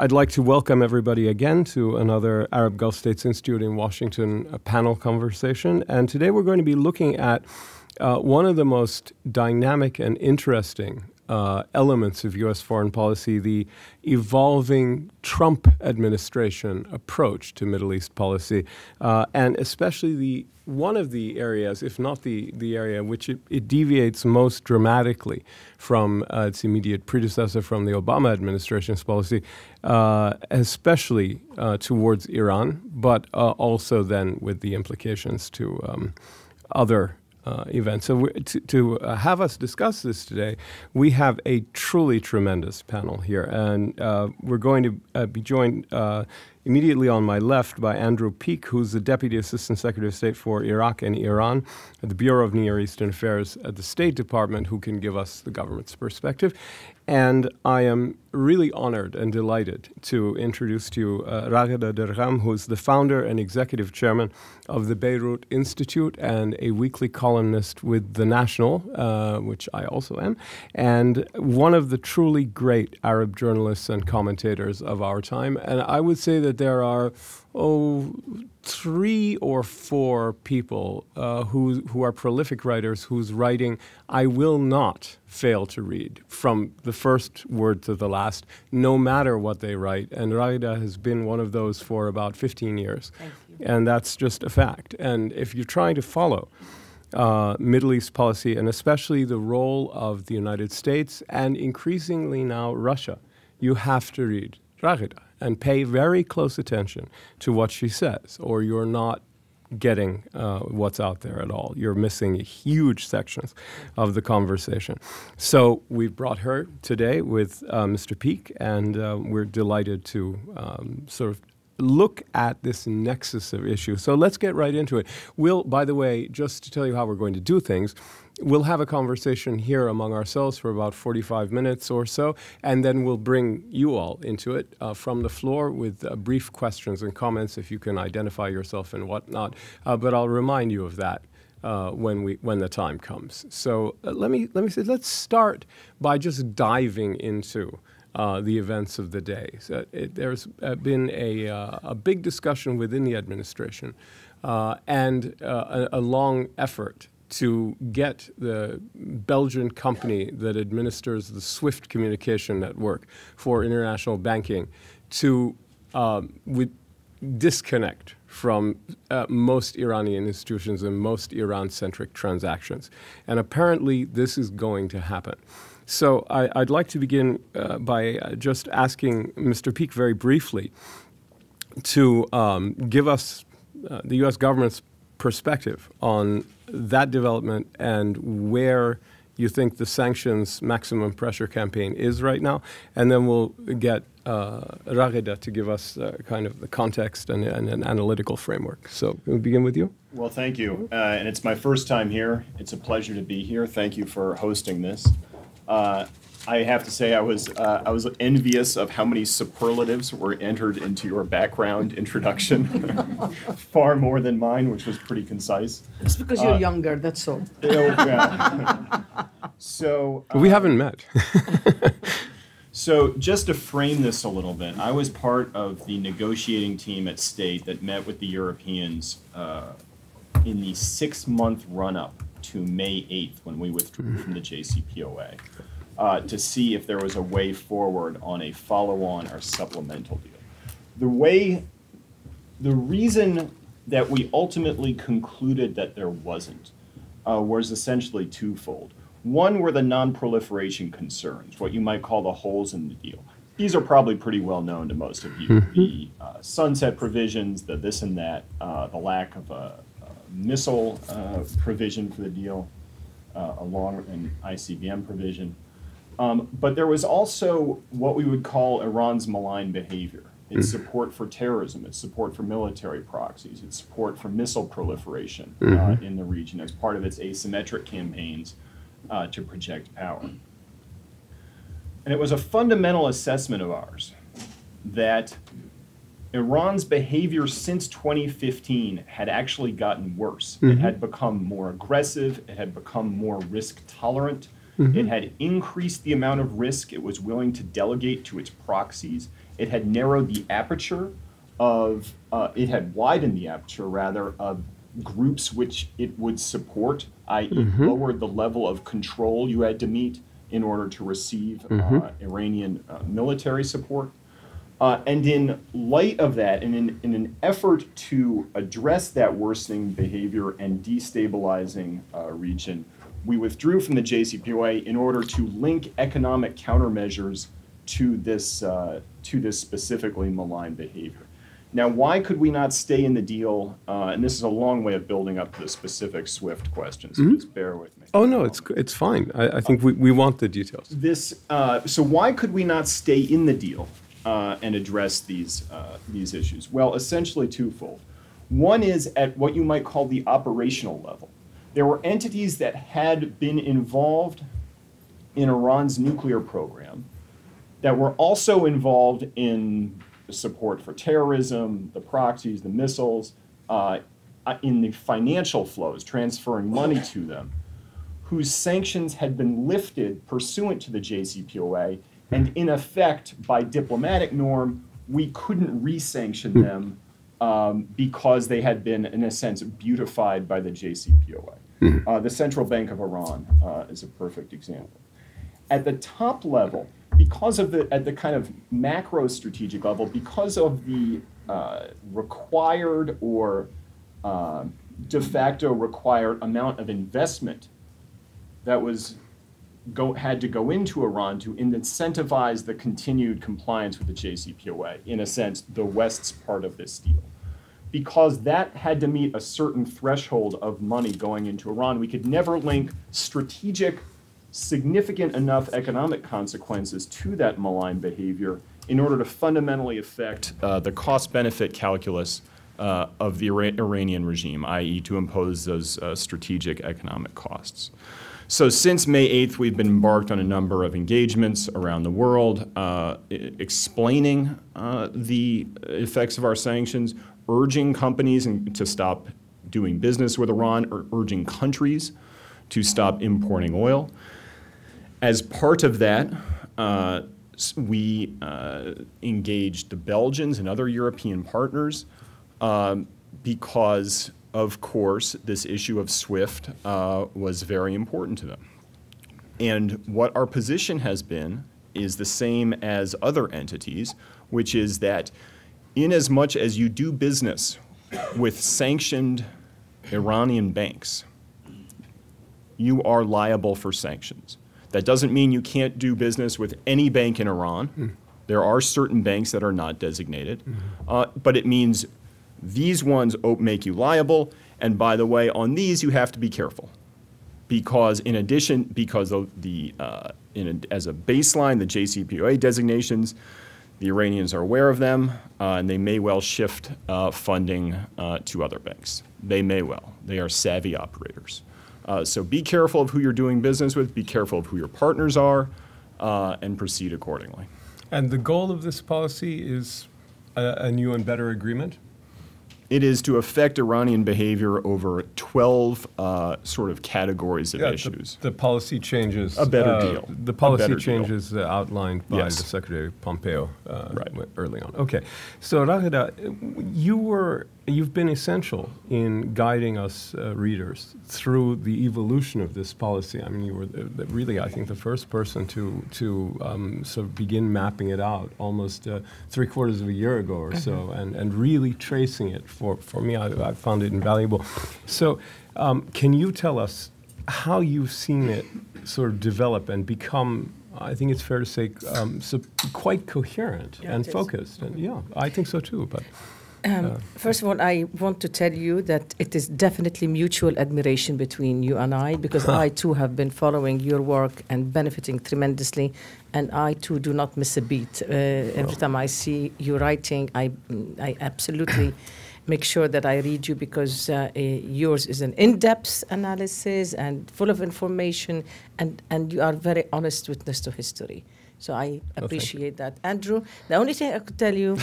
I'd like to welcome everybody again to another Arab Gulf States Institute in Washington panel conversation. And today we're going to be looking at one of the most dynamic and interesting elements of U.S. foreign policy, the evolving Trump administration approach to Middle East policy, and especially one of the areas, if not the area in which it deviates most dramatically from its immediate predecessor, from the Obama administration's policy, especially towards Iran, but also then with the implications to other events. So to have us discuss this today, we have a truly tremendous panel here. And we're going to be joined immediately on my left by Andrew Peek, who's the Deputy Assistant Secretary of State for Iraq and Iran at the Bureau of Near Eastern Affairs at the State Department, who can give us the government's perspective. And I am really honored and delighted to introduce to you Raghida Dergham, who is the founder and executive chairman of the Beirut Institute and a weekly columnist with The National, which I also am, and one of the truly great Arab journalists and commentators of our time. And I would say that there are, 3 or 4 people who are prolific writers whose writing I will not fail to read from the first word to the last, no matter what they write. And Raghida has been one of those for about 15 years. Thank you. And that's just a fact. And if you're trying to follow Middle East policy, and especially the role of the United States and increasingly now Russia, you have to read Raghida and pay very close attention to what she says, or you're not getting what's out there at all. You're missing huge sections of the conversation. So we've brought her today with Mr. Peek, and we're delighted to sort of look at this nexus of issues. So let's get right into it. We'll, by the way, just to tell you how we're going to do things, we'll have a conversation here among ourselves for about 45 minutes or so, and then we'll bring you all into it from the floor with brief questions and comments if you can identify yourself and whatnot. But I'll remind you of that when the time comes. So let me say, let's start by just diving into the events of the day. So there's been a big discussion within the administration and a long effort to get the Belgian company that administers the SWIFT communication network for international banking to disconnect from most Iranian institutions and most Iran-centric transactions. And apparently this is going to happen. So I'd like to begin by just asking Mr. Peek very briefly to give us the U.S. government's perspective on that development and where you think the sanctions maximum pressure campaign is right now. And then we'll get Raghida to give us kind of the context and an analytical framework. So can we begin with you? Well, thank you. And it's my first time here. It's a pleasure to be here. Thank you for hosting this. I have to say I was envious of how many superlatives were entered into your background introduction. Far more than mine, which was pretty concise. It's because you're younger, that's all. Yeah. So we haven't met. So just to frame this a little bit, I was part of the negotiating team at State that met with the Europeans in the 6-month run-up to May 8th when we withdrew from the JCPOA. To see if there was a way forward on a follow-on or supplemental deal. The reason that we ultimately concluded that there wasn't was essentially twofold. One were the non-proliferation concerns, what you might call the holes in the deal. These are probably pretty well known to most of you. The sunset provisions, the this and that, the lack of a missile provision for the deal, along with an ICBM provision. But there was also what we would call Iran's malign behavior. Its support for terrorism, its support for military proxies, its support for missile proliferation in the region as part of its asymmetric campaigns to project power. And it was a fundamental assessment of ours that Iran's behavior since 2015 had actually gotten worse. It had become more aggressive, it had become more risk tolerant, it had increased the amount of risk it was willing to delegate to its proxies, It had narrowed the aperture of, it had widened the aperture, rather, of groups which it would support, i.e. lowered the level of control you had to meet in order to receive Iranian military support. And in light of that, and in an effort to address that worsening behavior and destabilizing region, we withdrew from the JCPOA in order to link economic countermeasures to this specifically malign behavior. Now, why could we not stay in the deal? And this is a long way of building up to the specific SWIFT question, so just bear with me. Oh, no, it's fine. I think we want the details. So why could we not stay in the deal and address these issues? Well, essentially twofold. One is at what you might call the operational level. There were entities that had been involved in Iran's nuclear program that were also involved in support for terrorism, the proxies, the missiles, in the financial flows, transferring money to them, whose sanctions had been lifted pursuant to the JCPOA, and in effect, by diplomatic norm, we couldn't re-sanction them because they had been, in a sense, beautified by the JCPOA. The Central Bank of Iran is a perfect example. At the top level, because of at the kind of macro strategic level, because of the required or de facto required amount of investment that had to go into Iran to incentivize the continued compliance with the JCPOA, in a sense, the West's part of this deal. Because that had to meet a certain threshold of money going into Iran, we could never link strategic, significant enough economic consequences to that malign behavior in order to fundamentally affect the cost-benefit calculus of the Iranian regime, i.e. to impose those strategic economic costs. So since May 8th, we've been embarked on a number of engagements around the world, explaining the effects of our sanctions, urging companies to stop doing business with Iran, or urging countries to stop importing oil. As part of that, we engaged the Belgians and other European partners because, of course, this issue of SWIFT was very important to them. And what our position has been is the same as other entities, which is that in as much as you do business with sanctioned Iranian banks, you are liable for sanctions. That doesn't mean you can't do business with any bank in Iran. There are certain banks that are not designated. But it means these ones make you liable. And by the way, on these, you have to be careful. Because in addition, because of as a baseline, the JCPOA designations, the Iranians are aware of them, and they may well shift funding to other banks. They may well. They are savvy operators. So be careful of who you're doing business with, be careful of who your partners are, and proceed accordingly. And the goal of this policy is a new and better agreement? It is to affect Iranian behavior over 12 sort of categories of issues. The policy changes. A better deal. The policy changes outlined by the Secretary Pompeo early on. Okay. So Raghida, you've been essential in guiding us readers through the evolution of this policy. I mean, you were really, I think, the first person to sort of begin mapping it out almost 3/4 of a year ago or so, and really tracing it. For me, I found it invaluable. So can you tell us how you've seen it sort of develop and become, I think it's fair to say, quite coherent and focused? And I think so too. But first of all, I want to tell you that it is definitely mutual admiration between you and I, because I too have been following your work and benefiting tremendously, and I too do not miss a beat. Every time I see you writing, I absolutely make sure that I read you, because yours is an in-depth analysis and full of information, and you are very honest witness to history. So I appreciate that. Andrew, the only thing I could tell you,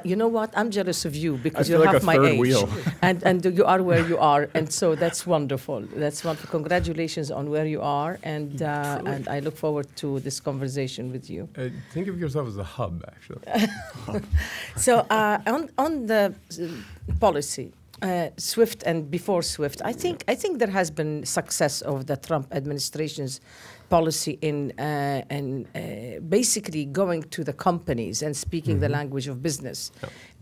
you know what? I'm jealous of you because you're like half a my third age. wheel. and you are where you are. And so that's wonderful. That's wonderful. Congratulations on where you are. And I look forward to this conversation with you. Think of yourself as a hub, actually. So on the policy, SWIFT and before SWIFT, I think there has been success of the Trump administration's policy in basically going to the companies and speaking the language of business.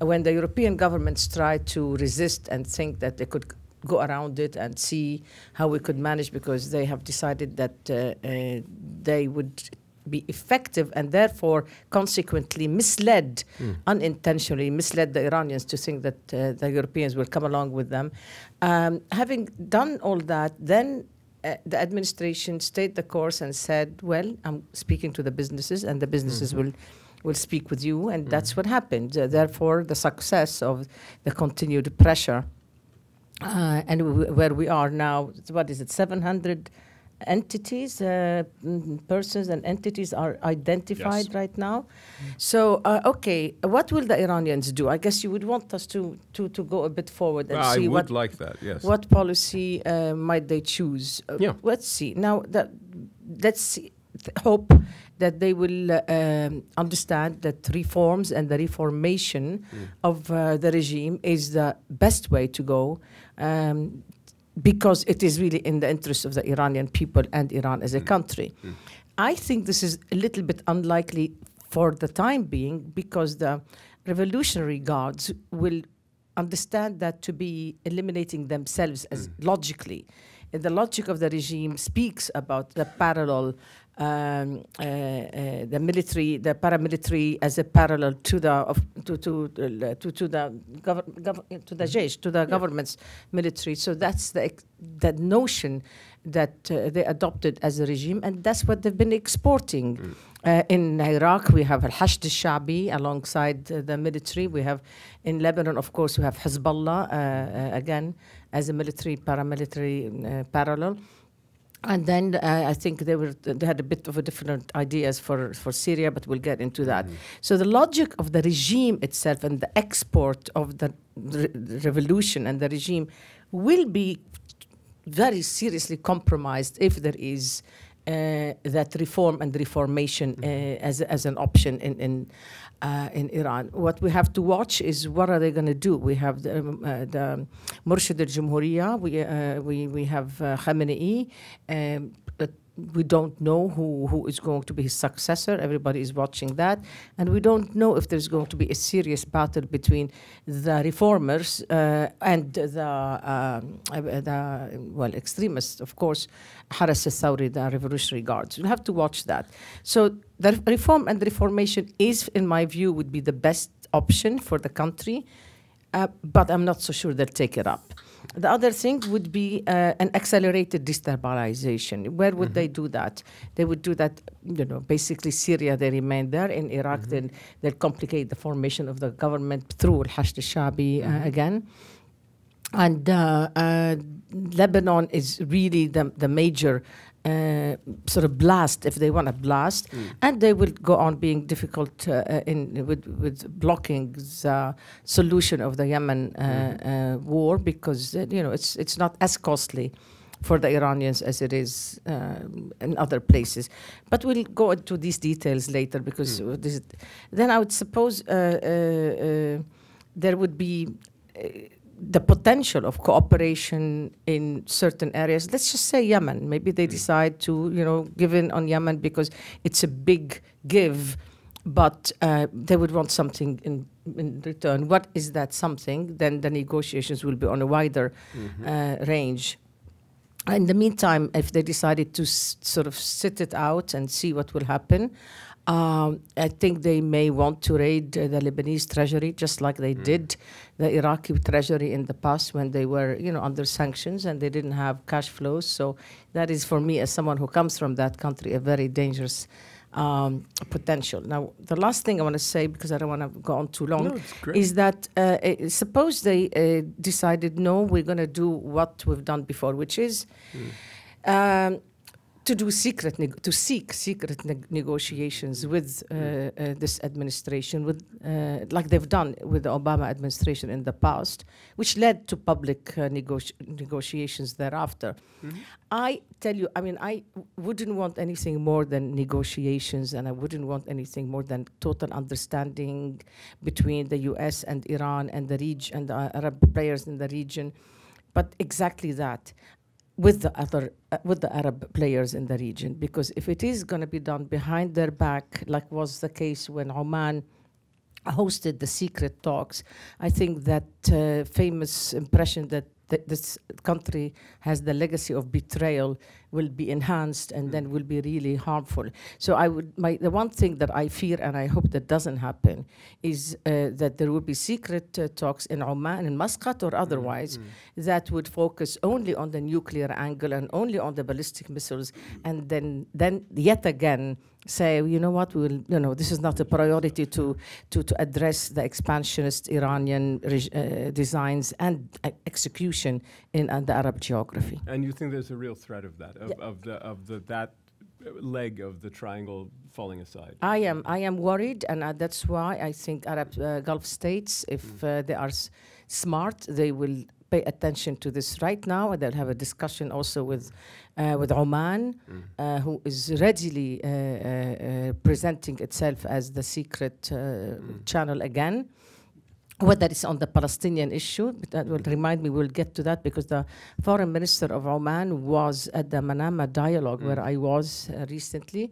When the European governments tried to resist and think that they could go around it and see how we could manage, because they have decided that they would be effective and therefore consequently unintentionally misled the Iranians to think that the Europeans will come along with them. Having done all that, then the administration stayed the course and said, well, I'm speaking to the businesses and the businesses will speak with you, and that's what happened. Therefore, the success of the continued pressure and where we are now, what is it, 700 entities, persons and entities are identified right now. So, okay, what will the Iranians do? I guess you would want us to go a bit forward and see what like that. Yes. What policy might they choose? Let's see. Now, hope that they will understand that reforms and the reformation of the regime is the best way to go. Because it is really in the interest of the Iranian people and Iran as a country. I think this is a little bit unlikely for the time being, because the Revolutionary Guards will understand that to be eliminating themselves as logically. And the logic of the regime speaks about the parallel, the military, the paramilitary as a parallel to the government's military. So that's that notion that they adopted as a regime, and that's what they've been exporting. In Iraq, we have al-Hashd al-Sha'bi alongside the military. We have in Lebanon, of course, we have Hezbollah again as a military paramilitary parallel. And then I think they had a bit of a different ideas for Syria, but we'll get into that. So the logic of the regime itself and the export of the revolution and the regime will be very seriously compromised if there is that reform and reformation as an option in Iran. What we have to watch is what are they going to do. We have the Murshid al-Jumhuriya, we have Khamenei. We don't know who is going to be his successor. Everybody is watching that. And we don't know if there's going to be a serious battle between the reformers and the extremists, of course, Haras al-Thawri, the Revolutionary Guards. We'll have to watch that. So the reform and the reformation is, in my view, would be the best option for the country. But I'm not so sure they'll take it up. The other thing would be an accelerated destabilization. Where would they do that? They would do that, basically Syria, they remain there. In Iraq, they'll complicate the formation of the government through al-Hashd al-Sha'bi again. And Lebanon is really the major sort of blast, if they want to blast, and they will go on being difficult with blocking the solution of the Yemen war, because it's not as costly for the Iranians as it is in other places. But we'll go into these details later, because then I would suppose there would be the potential of cooperation in certain areas. Let's just say Yemen. Maybe they decide to, give in on Yemen because it's a big give, but they would want something in return. What is that something? Then the negotiations will be on a wider range. In the meantime, if they decided to sort of sit it out and see what will happen, I think they may want to raid the Lebanese treasury, just like they did the Iraqi treasury in the past when they were, under sanctions and they didn't have cash flows. So that is, for me, as someone who comes from that country, a very dangerous potential. Now, the last thing I want to say, because I don't want to go on too long, is that suppose they decided, no, we're going to do what we've done before, which is to seek secret negotiations with this administration, with like they've done with the Obama administration in the past, which led to public negotiations thereafter. I tell you, I mean, I wouldn't want anything more than negotiations, and I wouldn't want anything more than total understanding between the U.S. and Iran and the region and the Arab players in the region. But exactly that, with the Arab players in the region, because if it is going to be done behind their back, like was the case when Oman hosted the secret talks, I think that famous impression that this country has the legacy of betrayal will be enhanced and then will be really harmful. So the one thing that I fear, and I hope that doesn't happen, is that there will be secret talks in Oman, in Muscat or otherwise, that would focus only on the nuclear angle and only on the ballistic missiles, and then yet again say, you know what, this is not a priority to address the expansionist Iranian designs and execution in the Arab geography. And you think there's a real threat of that, that leg of the triangle falling aside? I am worried, and that's why I think Arab Gulf states, if they are smart, they will pay attention to this right now, and they'll have a discussion also with Oman, who is readily presenting itself as the secret channel again. Whether it's on the Palestinian issue, that will remind me, we'll get to that, because the foreign minister of Oman was at the Manama dialogue where I was recently,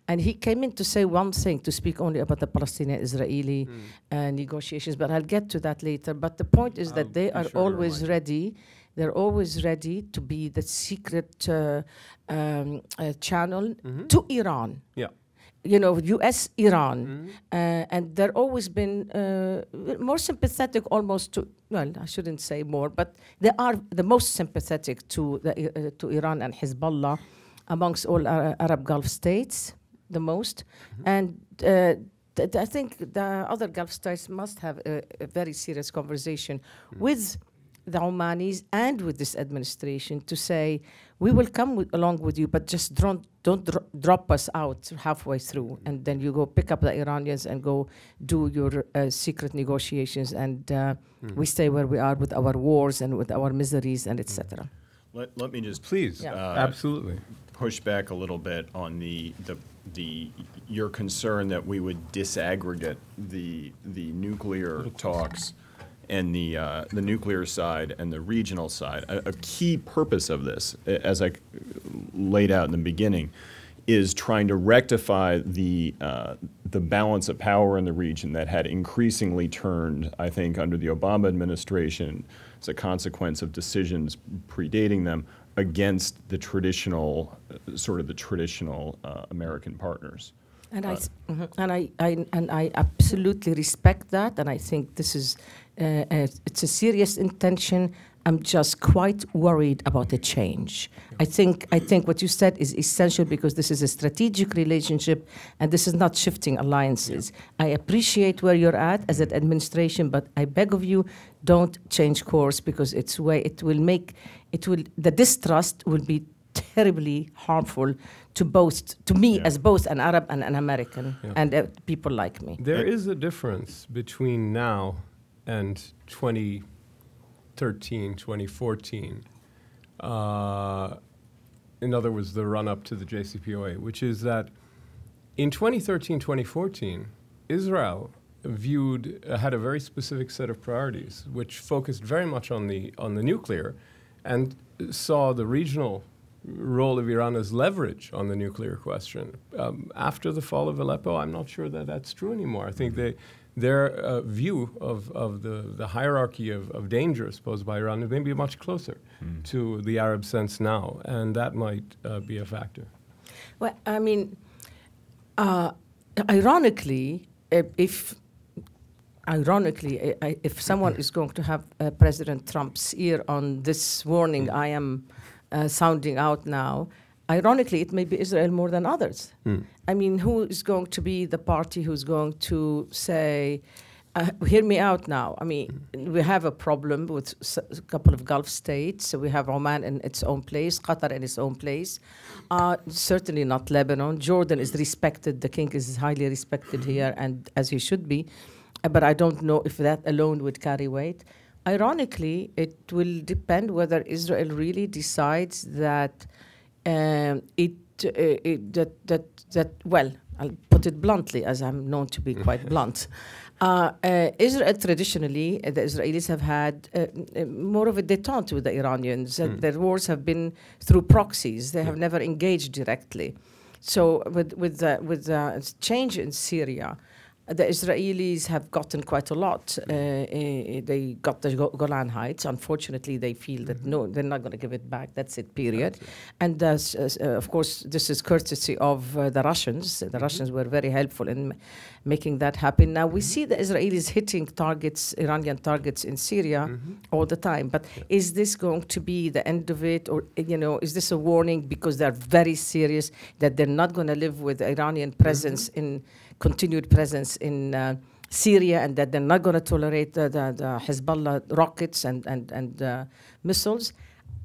and he came in to say one thing, to speak only about the Palestinian-Israeli negotiations, but I'll get to that later. But the point is that they are always ready. They're always ready to be the secret channel to Iran. Yeah. You know, U.S., Iran, and they're always been more sympathetic almost to, well, I shouldn't say more, but they are the most sympathetic to Iran and Hezbollah amongst all Arab Gulf states, the most. And I think the other Gulf states must have a very serious conversation with the Omanis and with this administration to say, we will come along with you, but just don't drop us out halfway through, and then you go pick up the Iranians and go do your secret negotiations, and we stay where we are with our wars and with our miseries and etc. Let me just please, absolutely, push back a little bit on your concern that we would disaggregate the nuclear talks and the nuclear side and the regional side. A key purpose of this, as I laid out in the beginning, is trying to rectify the balance of power in the region that had increasingly turned, I think, under the Obama administration as a consequence of decisions predating them, against the traditional, American partners. And I absolutely respect that, and I think this is it's a serious intention. I'm just quite worried about the change. I think what you said is essential, because this is a strategic relationship, and this is not shifting alliances. I appreciate where you're at as an administration, but I beg of you, don't change course, because the distrust will be terribly harmful to me as both an Arab and an American, and people like me. There is a difference between now and 2013, 2014. In other words, the run-up to the JCPOA, which is that in 2013, 2014, Israel had a very specific set of priorities, which focused very much on the nuclear, and saw the regional role of Iran as leverage on the nuclear question. After the fall of Aleppo, I'm not sure that that's true anymore. I think their view of the hierarchy of dangers posed by Iran is maybe much closer to the Arab sense now, and that might be a factor. Well, I mean, ironically, if someone is going to have President Trump's ear on this warning I am sounding out now, ironically, it may be Israel more than others. I mean, who is going to be the party who's going to say, Hear me out now. I mean, we have a problem with a couple of Gulf states. So we have Oman in its own place, Qatar in its own place. Certainly not Lebanon. Jordan is respected. The king is highly respected here, and as he should be. But I don't know if that alone would carry weight. Ironically, it will depend whether Israel really decides that well, I'll put it bluntly, as I'm known to be quite blunt. Israel traditionally, the Israelis have had more of a détente with the Iranians. Their wars have been through proxies. They have never engaged directly. So with the change in Syria, the Israelis have gotten quite a lot. They got the Golan Heights. Unfortunately, they feel that no, they're not going to give it back. That's it, period. And of course, this is courtesy of the Russians. The Russians were very helpful in making that happen. Now, we see the Israelis hitting targets, Iranian targets in Syria all the time. But is this going to be the end of it? Or, is this a warning because they're very serious that they're not going to live with Iranian presence continued presence in Syria, and that they're not going to tolerate the Hezbollah rockets and missiles?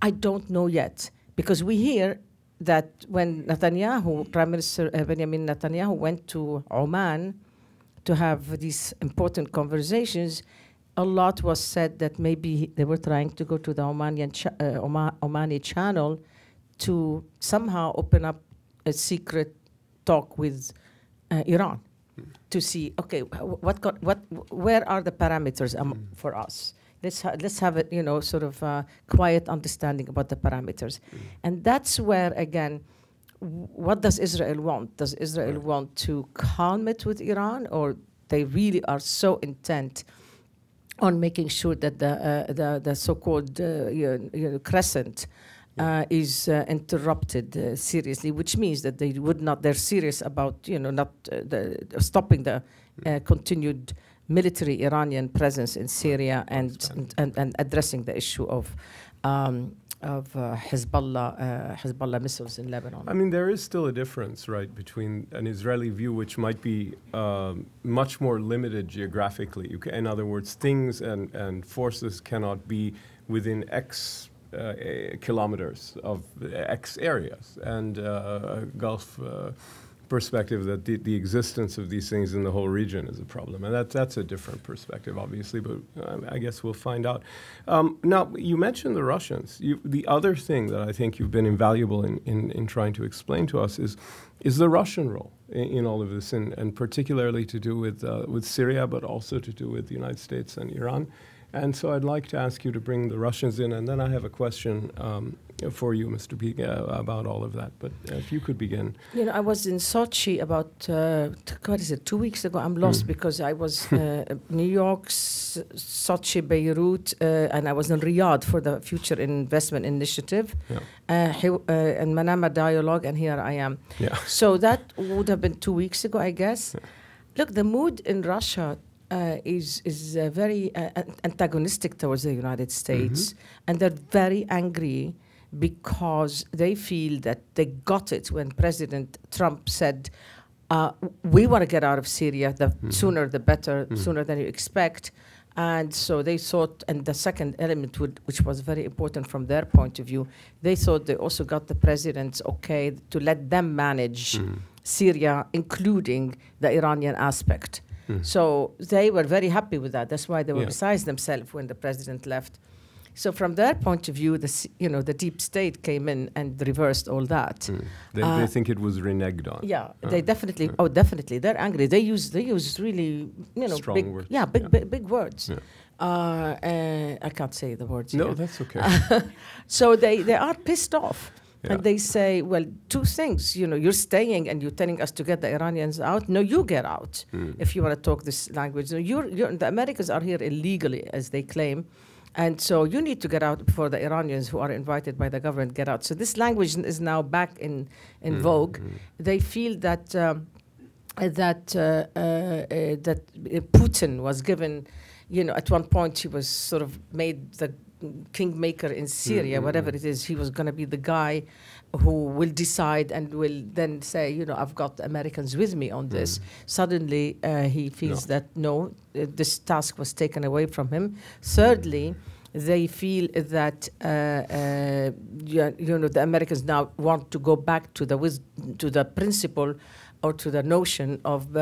I don't know yet, because we hear that when Prime Minister Benjamin Netanyahu went to Oman to have these important conversations, a lot was said that maybe they were trying to go to the Omani channel to somehow open up a secret talk with Iran to see, okay, where are the parameters for us? Let's have a sort of quiet understanding about the parameters, and that's where again, what does Israel want? Does Israel want to calm it with Iran, or they really are so intent on making sure that the so-called crescent is interrupted seriously, which means that they would not. They're serious about not stopping the continued military Iranian presence in Syria and addressing the issue of Hezbollah missiles in Lebanon. I mean, there is still a difference, right, between an Israeli view, which might be much more limited geographically. In other words, things and forces cannot be within X kilometers of X areas, and Gulf perspective that the existence of these things in the whole region is a problem, and that's a different perspective, obviously. But I guess we'll find out. Now, you mentioned the Russians. The other thing that I think you've been invaluable in trying to explain to us is the Russian role in all of this, and particularly to do with Syria, but also to do with the United States and Iran. And so I'd like to ask you to bring the Russians in, and then I have a question for you, Mr. Peake, about all of that. But if you could begin. I was in Sochi about, 2 weeks ago. I'm lost because I was New York, Sochi, Beirut, and I was in Riyadh for the Future Investment Initiative, and Manama Dialogue, and here I am. Yeah. So that would have been 2 weeks ago, I guess. Yeah. Look, the mood in Russia is very antagonistic towards the United States, and they're very angry because they feel that they got it when President Trump said, we want to get out of Syria, the sooner the better, sooner than you expect. And so they thought, and the second element, which was very important from their point of view, they thought they also got the president's okay to let them manage Syria, including the Iranian aspect. So they were very happy with that. That's why they were beside themselves when the president left. So from their point of view, the deep state came in and reversed all that. They think it was reneged on. Yeah, they definitely. Oh, definitely, they're angry. They use really strong big words. Yeah, big words. Yeah. I can't say the words. No, here. That's okay. So they are pissed off. Yeah. And they say, well, two things, you're staying and you're telling us to get the Iranians out. No, you get out if you want to talk this language. The Americans are here illegally, as they claim. And so you need to get out before the Iranians who are invited by the government get out. So this language is now back in vogue. They feel that Putin was given, at one point he was sort of made the kingmaker in Syria, whatever it is, he was going to be the guy who will decide and will then say, you know, I've got Americans with me on this. Suddenly, he feels that no, this task was taken away from him. Thirdly, they feel that you know, the Americans now want to go back to the principle or to the notion of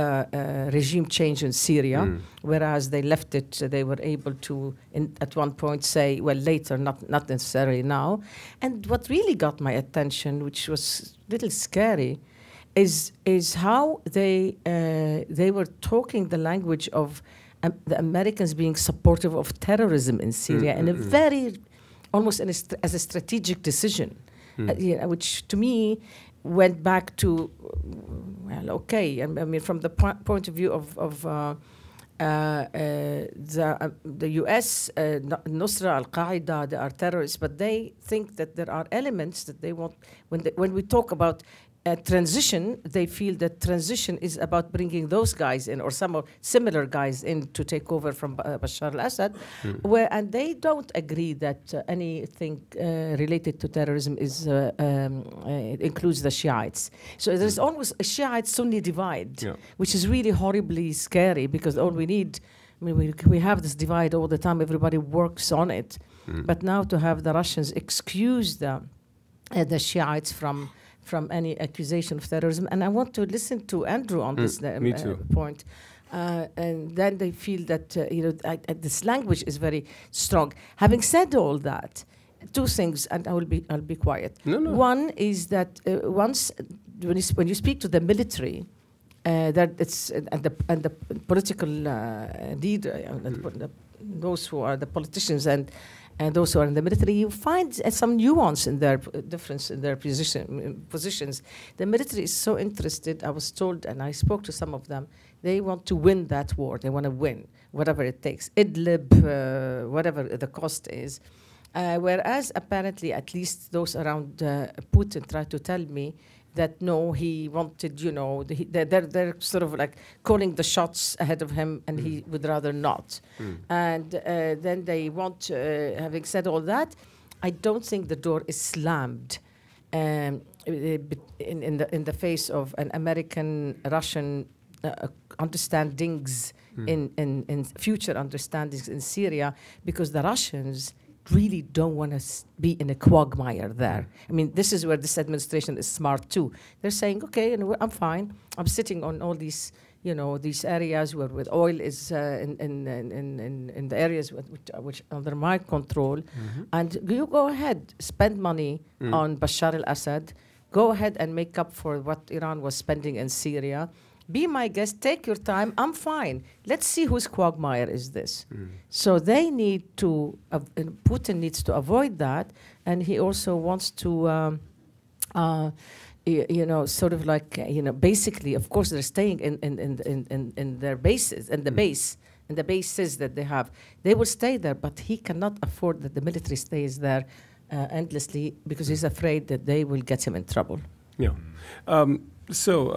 regime change in Syria, whereas they left it. They were able to, at one point, say, well, later, not necessarily now. And what really got my attention, which was a little scary, is how they were talking the language of the Americans being supportive of terrorism in Syria in a very, almost as a strategic decision, which to me went back to, well, okay, I mean, from the point of view of the U.S., Nusra, Al-Qaeda, they are terrorists, but they think that there are elements that they want, when we talk about transition, they feel that transition is about bringing those guys in, or some similar guys in, to take over from Bashar al-Assad, and they don't agree that anything related to terrorism is includes the Shiites. So there's always a Shiite-Sunni divide, which is really horribly scary, because all we need, I mean, we have this divide all the time. Everybody works on it, but now to have the Russians excuse the Shiites from any accusation of terrorism. And I want to listen to Andrew on this point. And then they feel that you know, this language is very strong. Having said all that, two things, and I'll be quiet. One is that once when you speak to the military, that it's and the political leader, those who are the politicians and those who are in the military, you find some nuance in their difference in their positions. The military is so interested, I was told, and I spoke to some of them, they want to win that war. They want to win, whatever it takes. Idlib, whatever the cost is. Whereas apparently, at least those around Putin tried to tell me that no, he wanted, you know, they're sort of like calling the shots ahead of him, and he would rather not. And then they want, having said all that, I don't think the door is slammed in the face of an American-Russian understandings in future understandings in Syria, because the Russians really don't want to be in a quagmire there. I mean, this is where this administration is smart too. They're saying, okay, you know, I'm fine. I'm sitting on all these, you know, these areas where with oil is in the areas which under my control, and you go ahead, spend money on Bashar al-Assad. Go ahead and make up for what Iran was spending in Syria. Be my guest, take your time, I'm fine. Let's see whose quagmire is this. So they need to, Putin needs to avoid that, and he also wants to, you know, sort of like, you know, basically, of course, they're staying in their bases, and the bases that they have. They will stay there, but he cannot afford that the military stays there endlessly, because he's afraid that they will get him in trouble. Yeah. So,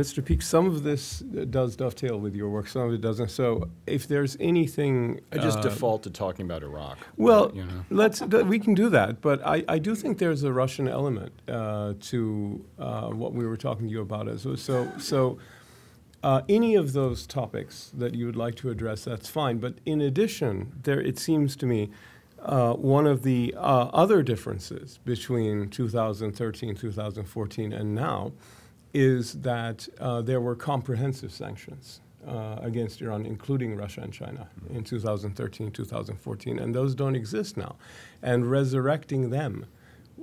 Mr. Peake, some of this does dovetail with your work, some of it doesn't. So, if there's anything, I just default to talking about Iraq. Well, you know. we can do that, but I do think there's a Russian element to what we were talking to you about. So, any of those topics that you would like to address, that's fine. But in addition, it seems to me, one of the other differences between 2013, 2014, and now is that there were comprehensive sanctions against Iran, including Russia and China, in 2013, 2014, and those don't exist now. And resurrecting them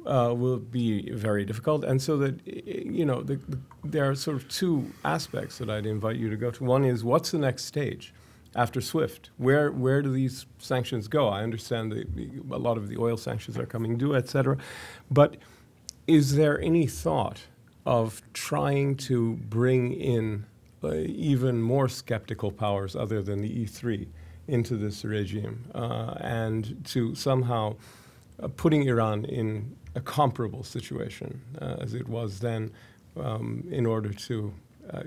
will be very difficult. And so that, you know, there are sort of two aspects that I'd invite you to go to. One is, what's the next stage after SWIFT? Where do these sanctions go? I understand a lot of the oil sanctions are coming due, et cetera. But is there any thought of trying to bring in even more skeptical powers other than the E3 into this regime, and to somehow putting Iran in a comparable situation as it was then, in order to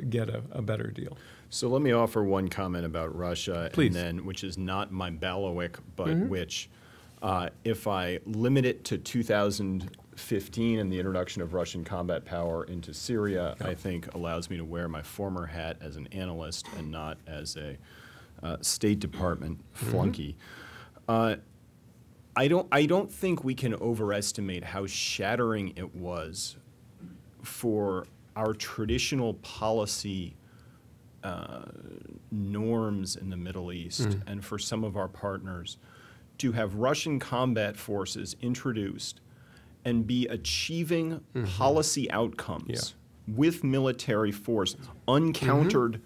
get a better deal? So let me offer one comment about Russia, Please. and then, which is not my bailiwick, but which, if I limit it to 2000 15 and the introduction of Russian combat power into Syria, I think, allows me to wear my former hat as an analyst and not as a State Department flunky. I don't think we can overestimate how shattering it was for our traditional policy norms in the Middle East and for some of our partners to have Russian combat forces introduced and be achieving policy outcomes with military force, uncountered,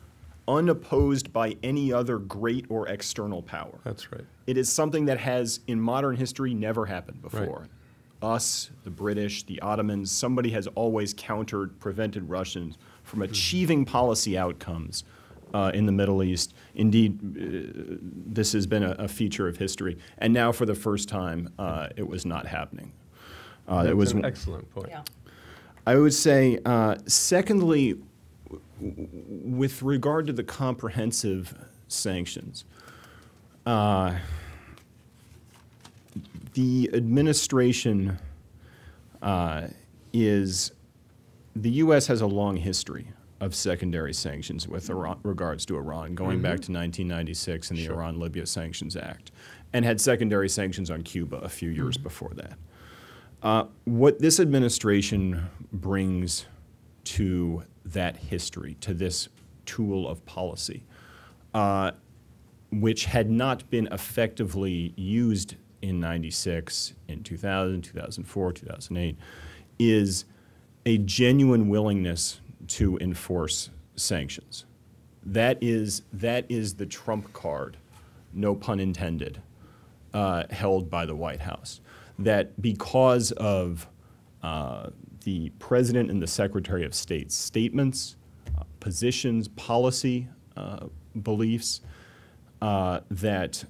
unopposed by any other great or external power. That's right. It is something that has, in modern history, never happened before. Right. Us, the British, the Ottomans, somebody has always prevented Russians from achieving policy outcomes in the Middle East. Indeed, this has been a feature of history. And now, for the first time, it was not happening. That's it was an excellent point. Yeah. I would say, secondly, with regard to the comprehensive sanctions, the administration the U.S. has a long history of secondary sanctions with regards to Iran, going back to 1996 and the Iran-Libya Sanctions Act, and had secondary sanctions on Cuba a few years before that. What this administration brings to that history, to this tool of policy, which had not been effectively used in 96, in 2000, 2004, 2008, is a genuine willingness to enforce sanctions. That is the trump card, no pun intended, held by the White House. That because of the President and the Secretary of State's statements, positions, policy beliefs, that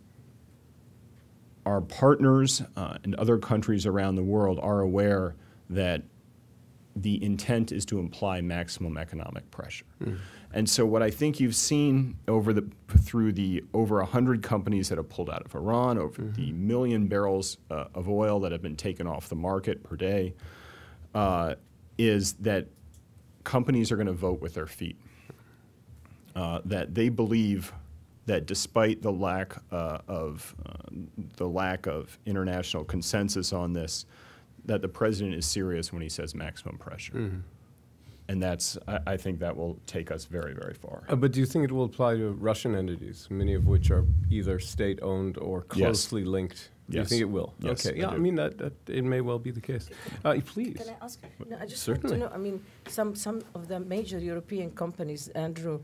our partners and other countries around the world are aware that the intent is to imply maximum economic pressure. And so what I think you've seen through the over 100 companies that have pulled out of Iran, over the million barrels of oil that have been taken off the market per day, is that companies are going to vote with their feet. That they believe that despite the lack of international consensus on this, that the president is serious when he says maximum pressure. And I think that will take us very, very far. But do you think it will apply to Russian entities, many of which are either state-owned or closely linked? Do you think it will? Yes, okay. Yeah, I mean, that it may well be the case. Please. Can I ask? No, I just Certainly. want to know, I mean, some of the major European companies, Andrew,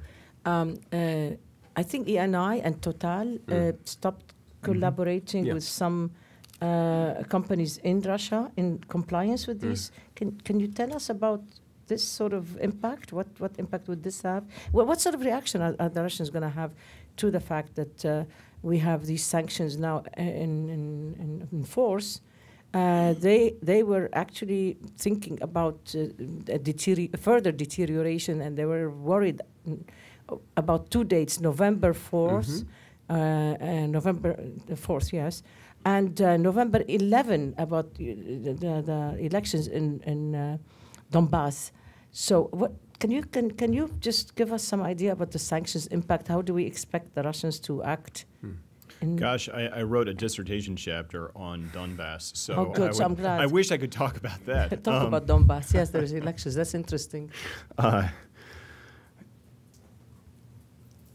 I think ENI and Total stopped collaborating with some companies in Russia in compliance with these. Can you tell us about this sort of impact? What impact would this have? Well, what sort of reaction are the Russians going to have to the fact that we have these sanctions now in force? They were actually thinking about further deterioration, and they were worried about two dates: November 4th, November 4th, yes, and November 11 about the elections in Donbass. So, can you just give us some idea about the sanctions impact? How do we expect the Russians to act? Gosh, I wrote a dissertation chapter on Donbass, so, oh, good. So I'm glad. I wish I could talk about that. Talk about Donbass. Yes, there's elections. That's interesting.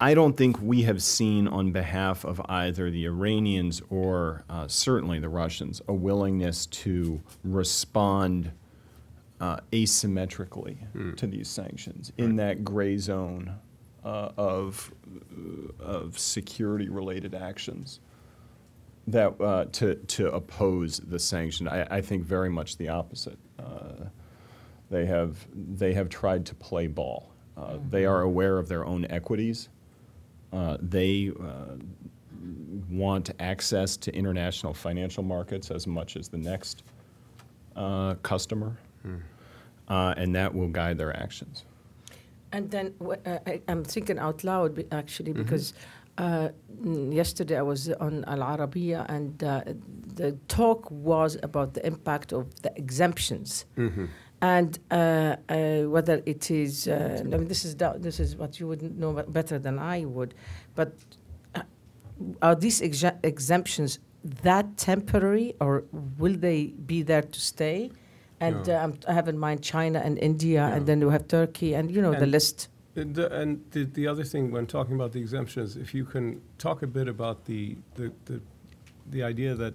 I don't think we have seen on behalf of either the Iranians or certainly the Russians a willingness to respond asymmetrically to these sanctions in that gray zone of security-related actions that to oppose the sanction. I think very much the opposite. They have tried to play ball. They are aware of their own equities. They want access to international financial markets as much as the next customer, and that will guide their actions. And then I'm thinking out loud, actually, because Yesterday I was on Al Arabiya, and the talk was about the impact of the exemptions, and whether it is. I mean, this is what you would know better than I would, but are these exemptions that temporary, or will they be there to stay? And I have in mind China and India, and then we have Turkey, and the list. The other thing when talking about the exemptions, if you can talk a bit about the idea that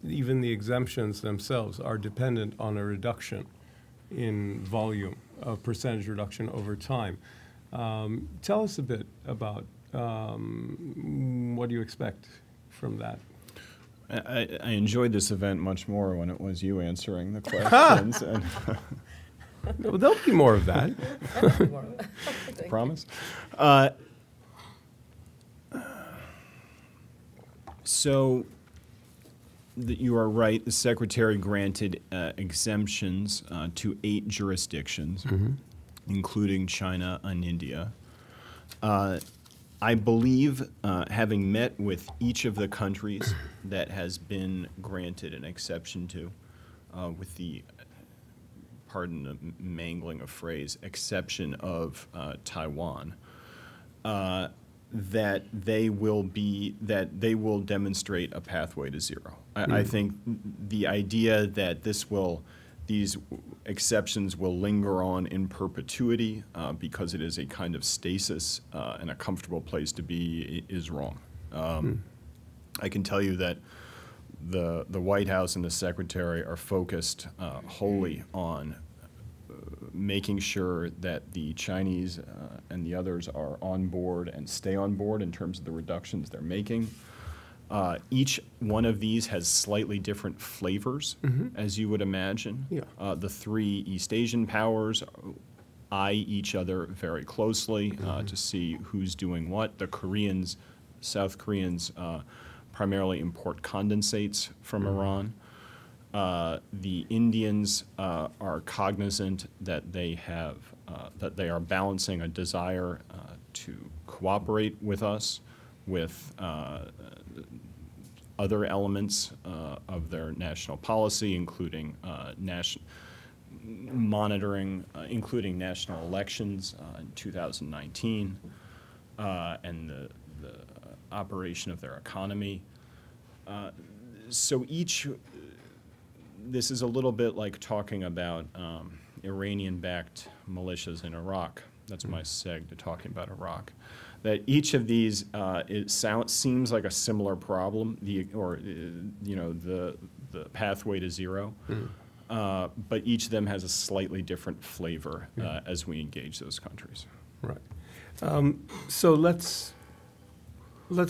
even the exemptions themselves are dependent on a reduction in volume, a percentage reduction over time. Tell us a bit about what do you expect from that? I enjoyed this event much more when it was you answering the questions. And Well, there'll be more of that. Promise? So you are right. The Secretary granted exemptions to 8 jurisdictions, including China and India. I believe, having met with each of the countries that has been granted an exception to, with the, pardon the mangling of phrase, exception of Taiwan, that they will demonstrate a pathway to zero. I think the idea that these exceptions will linger on in perpetuity because it is a kind of stasis and a comfortable place to be is wrong. I can tell you that the White House and the Secretary are focused wholly on making sure that the Chinese and the others are on board and stay on board in terms of the reductions they're making. Each one of these has slightly different flavors, as you would imagine. Yeah. The 3 East Asian powers eye each other very closely to see who's doing what. The Koreans, South Koreans, primarily import condensates from Iran. The Indians are cognizant that they are balancing a desire to cooperate with us with other elements of their national policy, including monitoring, including national elections in 2019, and the operation of their economy. So this is a little bit like talking about Iranian-backed militias in Iraq. That's my seg to talking about Iraq. That each of these seems like a similar problem, the pathway to zero, but each of them has a slightly different flavor as we engage those countries. Right. So let's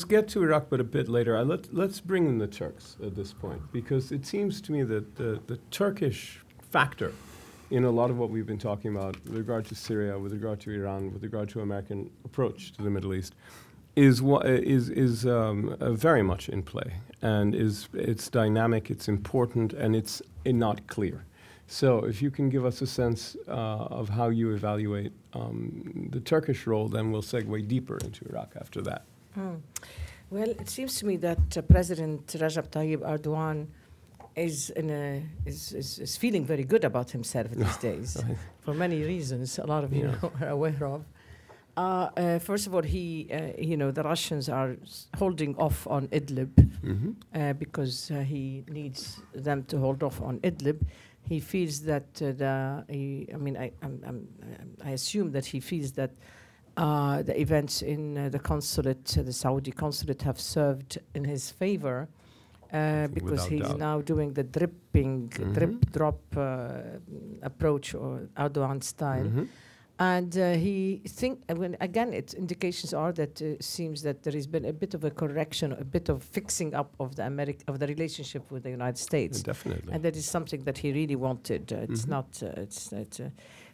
get to Iraq, but a bit later. Let's bring in the Turks at this point, because it seems to me that the Turkish factor in a lot of what we've been talking about with regard to Syria, with regard to Iran, with regard to American approach to the Middle East, is very much in play, and it's dynamic, it's important, and it's not clear. So if you can give us a sense of how you evaluate the Turkish role, then we'll segue deeper into Iraq after that. Well, it seems to me that President Recep Tayyip Erdogan is feeling very good about himself these days, for many reasons. A lot of you are aware of. First of all, the Russians are holding off on Idlib because he needs them to hold off on Idlib. He feels that I assume that he feels that the events in the consulate, the Saudi consulate, have served in his favor because he's now doing the drip-drop approach, or Erdogan style. And indications are that it seems that there has been a bit of a correction, a bit of fixing up of the relationship with the United States. Definitely. And that is something that he really wanted. It's not.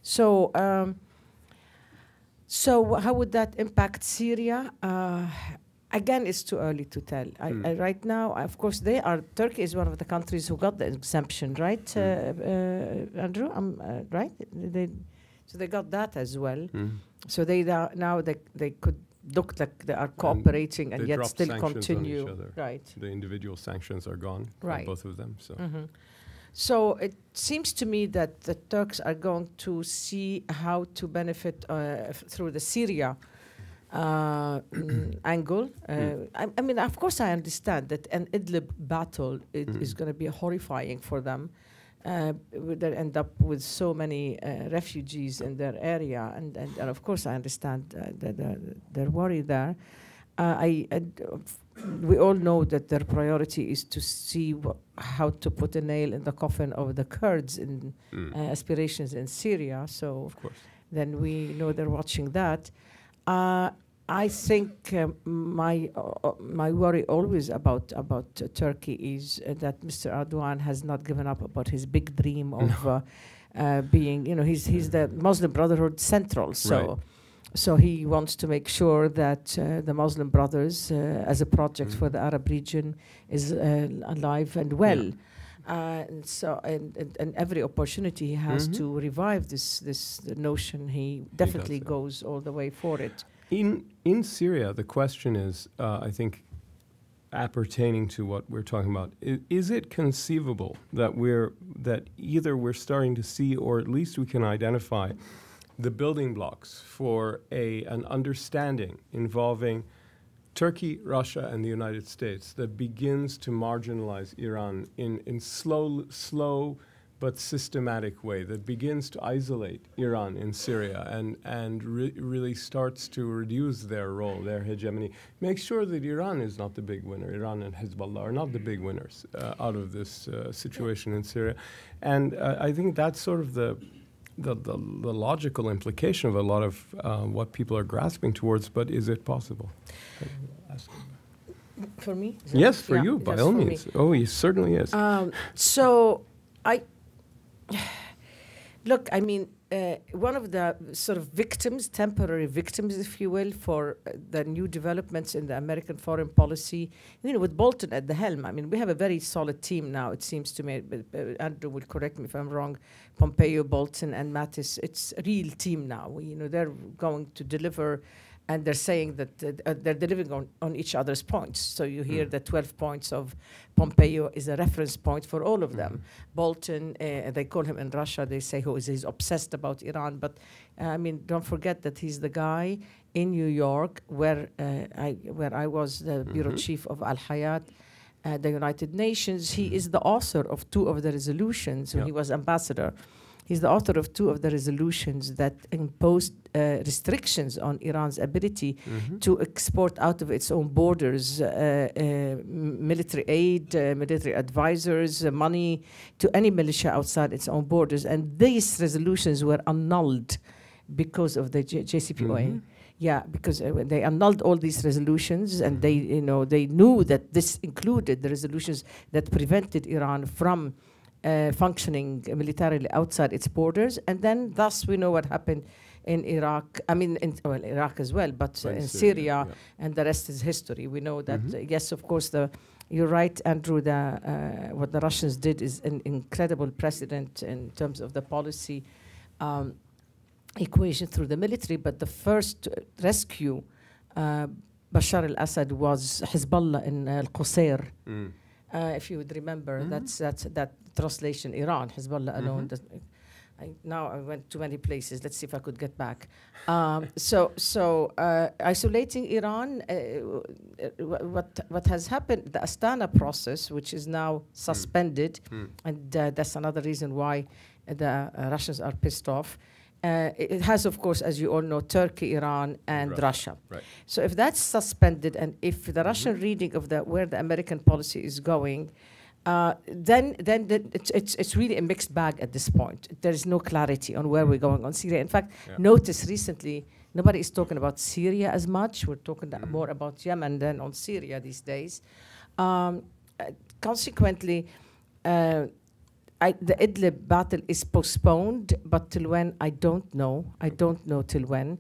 So how would that impact Syria? Again, it's too early to tell. Right now, of course, Turkey is one of the countries who got the exemption, right, Andrew? Right? So they got that as well. So they could look like they are cooperating and they yet drop still sanctions on continue. each other. Right. The individual sanctions are gone, Right. both of them. So. So it seems to me that the Turks are going to see how to benefit through the Syria angle. I mean, of course, I understand that an Idlib battle is going to be horrifying for them. They end up with so many refugees in their area, and of course, I understand their worry there. We all know that their priority is to see how to put a nail in the coffin of the Kurds in aspirations in Syria. So Of course. then we know they're watching that. I think my worry always about Turkey is that Mr. Erdogan has not given up about his big dream of being, he's the Muslim Brotherhood central. So. Right. So he wants to make sure that the Muslim Brothers, as a project for the Arab region, is alive and well. And every opportunity he has to revive this notion, he definitely goes all the way for it. In Syria, the question is, I think, appertaining to what we're talking about, is it conceivable that either we're starting to see, or at least we can identify, the building blocks for an understanding involving Turkey, Russia, and the United States that begins to marginalize Iran in slow but systematic way, that begins to isolate Iran in Syria and really starts to reduce their role, their hegemony. Make sure that Iran is not the big winner. Iran and Hezbollah are not the big winners out of this situation in Syria. And I think that's sort of the logical implication of a lot of what people are grasping towards, but is it possible? For me? Yes, for you, by all means. Me. Oh, he certainly is. Look, I mean, one of the sort of victims, temporary victims, if you will, for the new developments in the American foreign policy, with Bolton at the helm. I mean, we have a very solid team now, it seems to me. Andrew will correct me if I'm wrong. Pompeo, Bolton, and Mattis, it's a real team now. They're going to deliver, and they're saying that they're delivering on each other's points. So you hear the 12 points of Pompeo is a reference point for all of them. Bolton, they call him in Russia, they say he's obsessed about Iran. But I mean, don't forget that he's the guy in New York where I was the bureau chief of Al-Hayat, the United Nations. He is the author of 2 of the resolutions when he was ambassador. He's the author of 2 of the resolutions that imposed restrictions on Iran's ability to export out of its own borders military aid, military advisors, money to any militia outside its own borders. And these resolutions were annulled because of the JCPOA. Yeah, because they annulled all these resolutions, and they knew that this included the resolutions that prevented Iran from functioning militarily outside its borders. And then thus we know what happened in Iraq, I mean, Iraq as well, but in Syria, and the rest is history. We know that, yes, of course, you're right, Andrew, what the Russians did is an incredible precedent in terms of the policy equation through the military, but the first rescue, Bashar al-Assad, was Hezbollah in Al-Qusayr. If you would remember, that's that translation, Iran, Hezbollah alone. Now I went to many places. Let's see if I could get back. So isolating Iran, what has happened, the Astana process, which is now suspended, and that's another reason why the Russians are pissed off. It has, of course, as you all know, Turkey, Iran, and Russia. Right. So if that's suspended, and if the Russian reading of where the American policy is going, then it's really a mixed bag at this point. There is no clarity on where we're going on Syria. In fact, notice recently, nobody is talking about Syria as much. We're talking more about Yemen than on Syria these days. Consequently, the Idlib battle is postponed, but till when, I don't know. I don't know till when.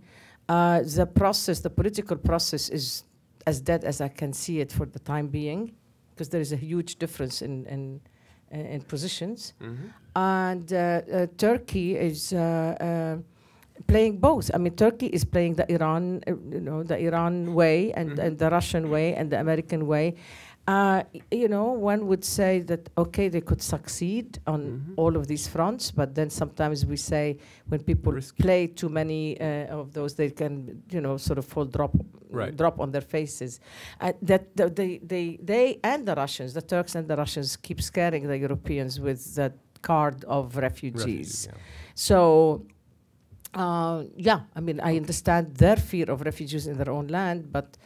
The political process is as dead as I can see it for the time being, because there is a huge difference in positions. And Turkey is playing both. I mean, Turkey is playing the Iran, the Iran way and the Russian way and the American way. One would say that, okay, they could succeed on all of these fronts, but then sometimes we say when people play too many of those, they can, sort of drop on their faces. That they and the Russians, the Turks and the Russians, keep scaring the Europeans with that card of refugees. So, I mean, I understand their fear of refugees in their own land, but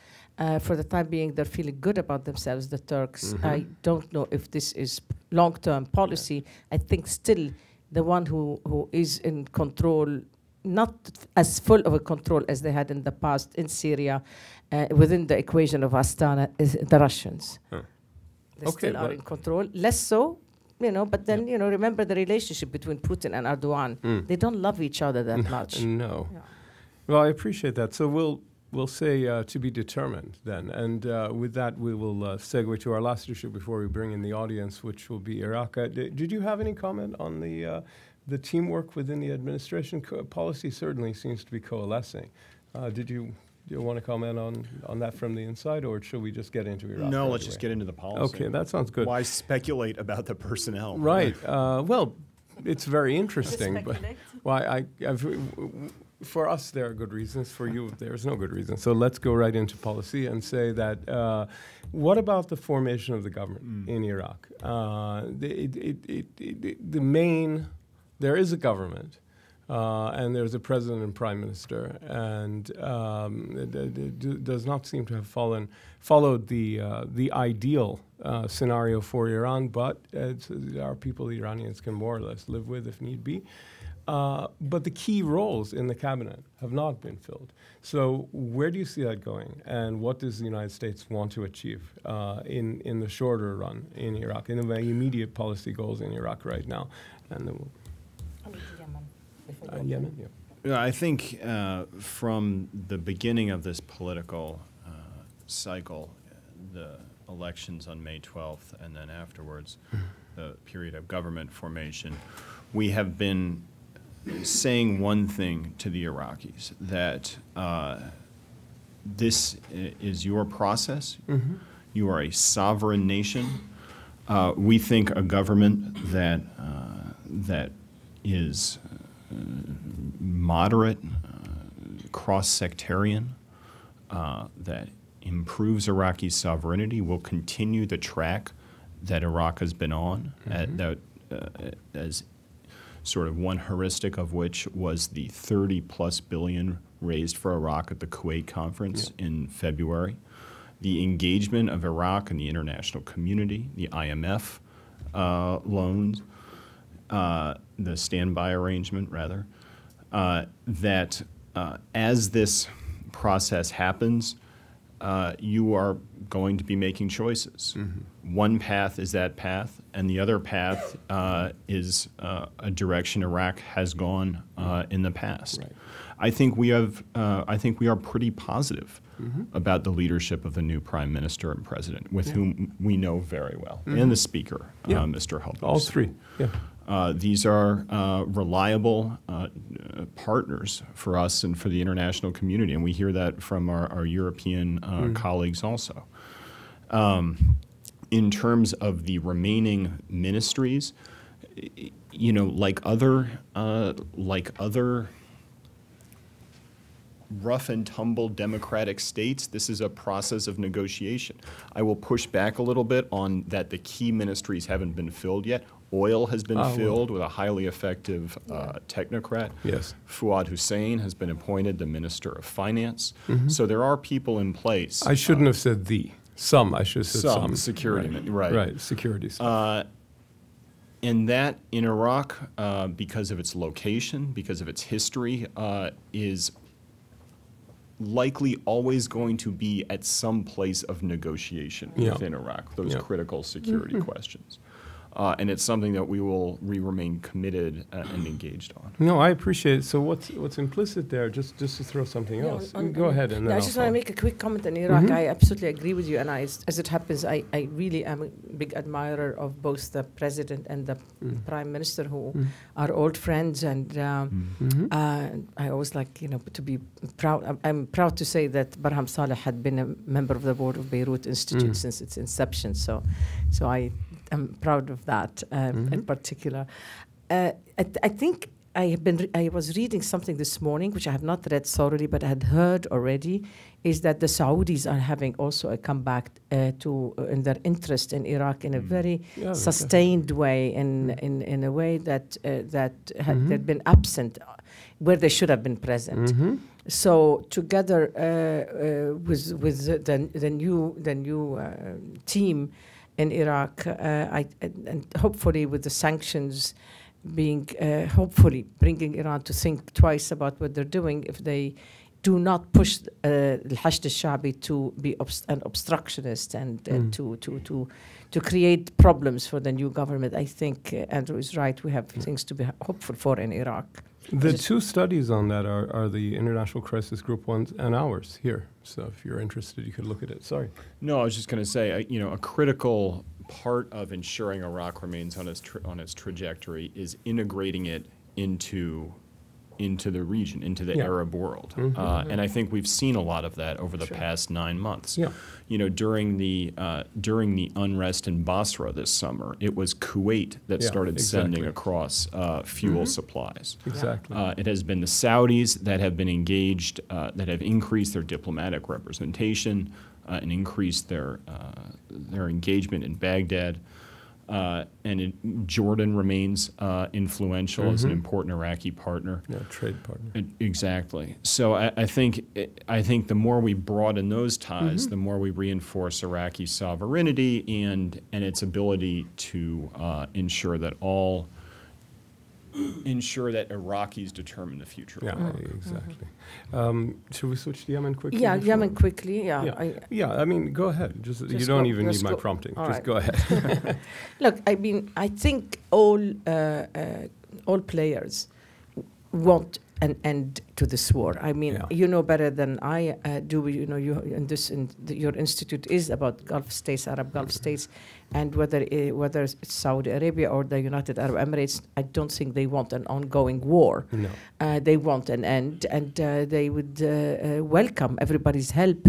for the time being, they're feeling good about themselves, the Turks. I don't know if this is long-term policy. I think still the one who is in control, not as full of a control as they had in the past in Syria, within the equation of Astana, is the Russians. They still are in control. Less so, but then, remember the relationship between Putin and Erdogan. They don't love each other that much. No. Yeah. Well, I appreciate that. So we'll say to be determined then. And with that, we will segue to our last issue before we bring in the audience, which will be Iraq. Did you have any comment on the teamwork within the administration? Policy certainly seems to be coalescing. Do you want to comment on that from the inside, or should we just get into Iraq? No, let's just get into the policy. Okay, that sounds good. Why speculate about the personnel? Right. Well, it's very interesting, but for us, there are good reasons. For you, there's no good reason. So let's go right into policy and say that what about the formation of the government in Iraq? There is a government, and there's a president and prime minister, and it does not seem to have followed the ideal scenario for Iran, but there are people the Iranians can more or less live with if need be. But the key roles in the cabinet have not been filled. So where do you see that going? And what does the United States want to achieve in the shorter run in Iraq, in the immediate policy goals in Iraq right now? And then Yemen, yeah. Yeah, I think from the beginning of this political cycle, the elections on May 12th, and then afterwards, the period of government formation, we have been saying one thing to the Iraqis, that this is your process. You are a sovereign nation. We think a government that is moderate, cross-sectarian, that improves Iraqi sovereignty will continue the track that Iraq has been on, as sort of one heuristic of which was the 30+ billion raised for Iraq at the Kuwait conference in February. The engagement of Iraq in the international community, the IMF loans, the standby arrangement, rather, that as this process happens, you are going to be making choices. One path is that path, and the other path is a direction Iraq has gone in the past. Right. I think we are pretty positive about the leadership of the new prime minister and president, with whom we know very well, and the speaker, Mr. Halbous. All three. Yeah. These are reliable partners for us and for the international community, and we hear that from our European colleagues also. In terms of the remaining ministries, like other rough and tumble democratic states, this is a process of negotiation. I will push back a little bit on that the key ministries haven't been filled yet. Oil has been filled with a highly effective technocrat. Yes. Fuad Hussein has been appointed the Minister of Finance. So there are people in place. I shouldn't have said the. Some, I should have said some. Security, right. Right, security stuff. And that in Iraq, because of its location, because of its history, is likely always going to be at some place of negotiation within Iraq, those critical security questions. And it's something that we remain committed and engaged on. No, I appreciate it. So what's implicit there, just to throw something else? Go ahead. And then I just want to make a quick comment on Iraq. I absolutely agree with you. And as it happens, I really am a big admirer of both the president and the prime minister, who are old friends. And I always like, to be proud. I'm proud to say that Barham Saleh had been a member of the board of Beirut Institute since its inception. So I'm proud of that in particular. I think I was reading something this morning, which I have not read thoroughly, but I had heard already, is that the Saudis are having also a comeback in their interest in Iraq in a very sustained way, in a way that had been absent, where they should have been present. So together with the new team in Iraq, and hopefully with the sanctions being hopefully bringing Iran to think twice about what they're doing, if they do not push al-Hashd al-Sha'bi to be an obstructionist and to create problems for the new government. I think Andrew is right. We have things to be hopeful for in Iraq. The two studies on that are the International Crisis Group ones and ours here. So if you're interested, you could look at it. Sorry. No, I was just going to say, a critical part of ensuring Iraq remains on its trajectory is integrating it into the region, into the Arab world. And I think we've seen a lot of that over the past 9 months. During the unrest in Basra this summer, it was Kuwait that started sending across fuel supplies. Exactly. It has been the Saudis that have been engaged, that have increased their diplomatic representation and increased their engagement in Baghdad. And Jordan remains influential as an important Iraqi partner. Trade partner. Exactly. So I think the more we broaden those ties, the more we reinforce Iraqi sovereignty and its ability to ensure that Iraqis determine the future. Exactly. Should we switch to Yemen quickly? Yeah, Yemen quickly. I mean, go ahead. Just you don't even need my prompting. Just go ahead. Look, I mean, I think all players want an end to this war. I mean, you know better than I do. Your institute is about Gulf states, Arab Gulf states, and whether it's Saudi Arabia or the United Arab Emirates, I don't think they want an ongoing war. No. They want an end, and they would welcome everybody's help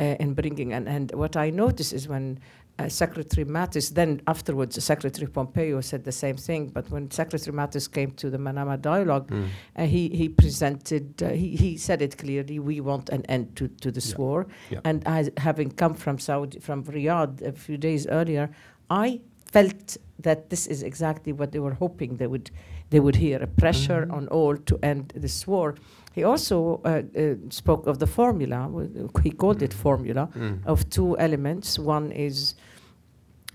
in bringing an end. What I notice is when Secretary Mattis, then afterwards Secretary Pompeo said the same thing, but when Secretary Mattis came to the Manama dialogue, he presented, he said it clearly, we want an end to this war. And having come from Riyadh a few days earlier, I felt that this is exactly what they were hoping they would hear, a pressure on all to end this war. He also spoke of the formula, he called it formula, of two elements. One is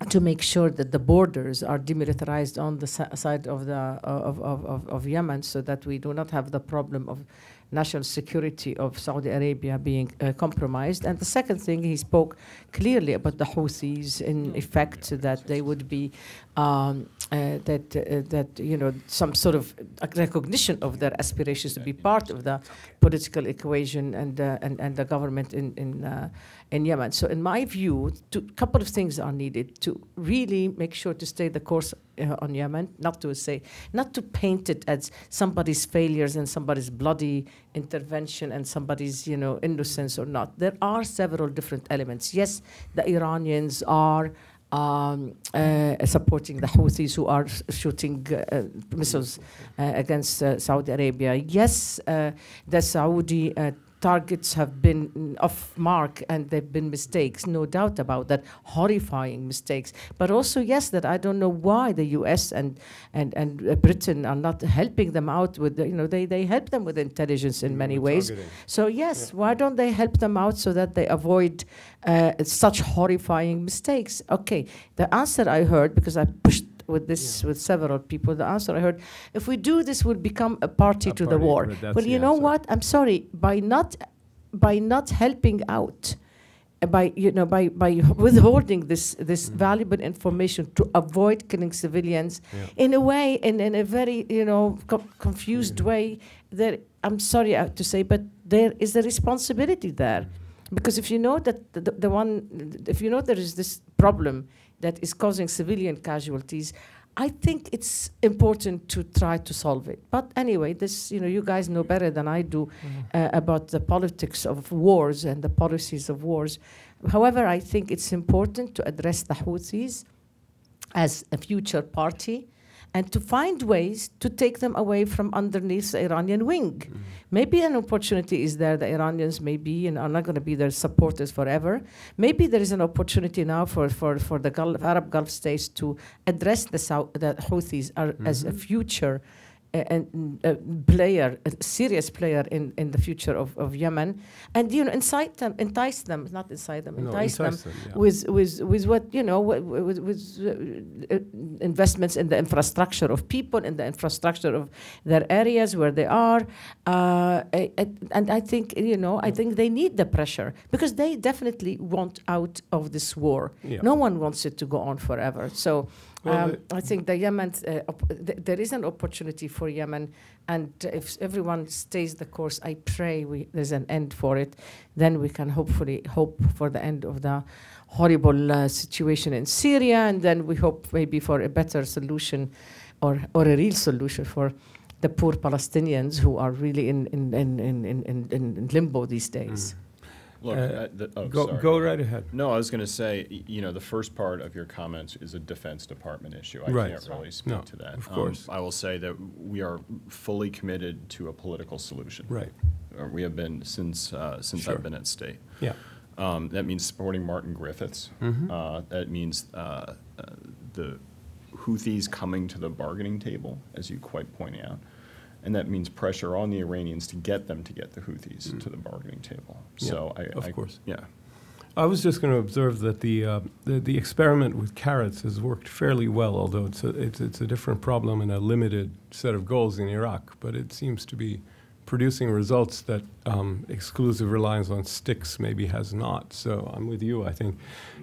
to make sure that the borders are demilitarized on the side of Yemen, so that we do not have the problem of national security of Saudi Arabia being compromised. And the second thing, he spoke clearly about the Houthis, in effect, that they would be some sort of recognition of their aspirations to be part of the political equation and the government in Yemen. So in my view, a couple of things are needed to really make sure to stay the course on Yemen, not to paint it as somebody's failures and somebody's bloody intervention and somebody's innocence or not. There are several different elements. Yes, the Iranians are supporting the Houthis, who are shooting missiles against Saudi Arabia. Yes, the Saudi targets have been off mark and they've been mistakes, no doubt about that, horrifying mistakes. But also, yes, that I don't know why the US and Britain are not helping them out with, they help them with intelligence in many ways. So yes, why don't they help them out so that they avoid such horrifying mistakes? Okay, the answer I heard, because I pushed with several people, the answer I heard, if we do this, we'll become a party to the war. Well, you know what? I'm sorry, by not helping out by withholding this valuable information to avoid killing civilians in a way, in a very confused way. That I'm sorry to say, but there is a responsibility there, because if you know that if you know there is this problem that is causing civilian casualties, I think it's important to try to solve it. But anyway, this, you guys know better than I do about the politics of wars and the policies of wars. However, I think it's important to address the Houthis as a future party and to find ways to take them away from underneath the Iranian wing. Maybe an opportunity is there. The Iranians maybe are not going to be their supporters forever. Maybe there is an opportunity now for the Arab Gulf states to address the Houthis as a future player, a serious player in the future of Yemen, and entice them with what with investments in the infrastructure of people, in the infrastructure of their areas where they are, and I think I think they need the pressure because they definitely want out of this war. No one wants it to go on forever. So. I think the Yemen, there is an opportunity for Yemen, and if everyone stays the course, I pray there's an end for it. Then we can hopefully hope for the end of the horrible situation in Syria, and then we hope maybe for a better solution, or a real solution for the poor Palestinians who are really in limbo these days. Look, go right ahead. No, I was going to say, the first part of your comments is a Defense Department issue. I can't really speak to that. Of course. I will say that we are fully committed to a political solution. Right. We have been since I've been at State. Yeah. That means supporting Martin Griffiths. That means the Houthis coming to the bargaining table, as you quite point out. And that means pressure on the Iranians to get them to get the Houthis to the bargaining table. So of course. Yeah. I was just going to observe that the experiment with carrots has worked fairly well, although it's a different problem and a limited set of goals in Iraq. But it seems to be producing results that exclusive reliance on sticks maybe has not. So I'm with you, I think,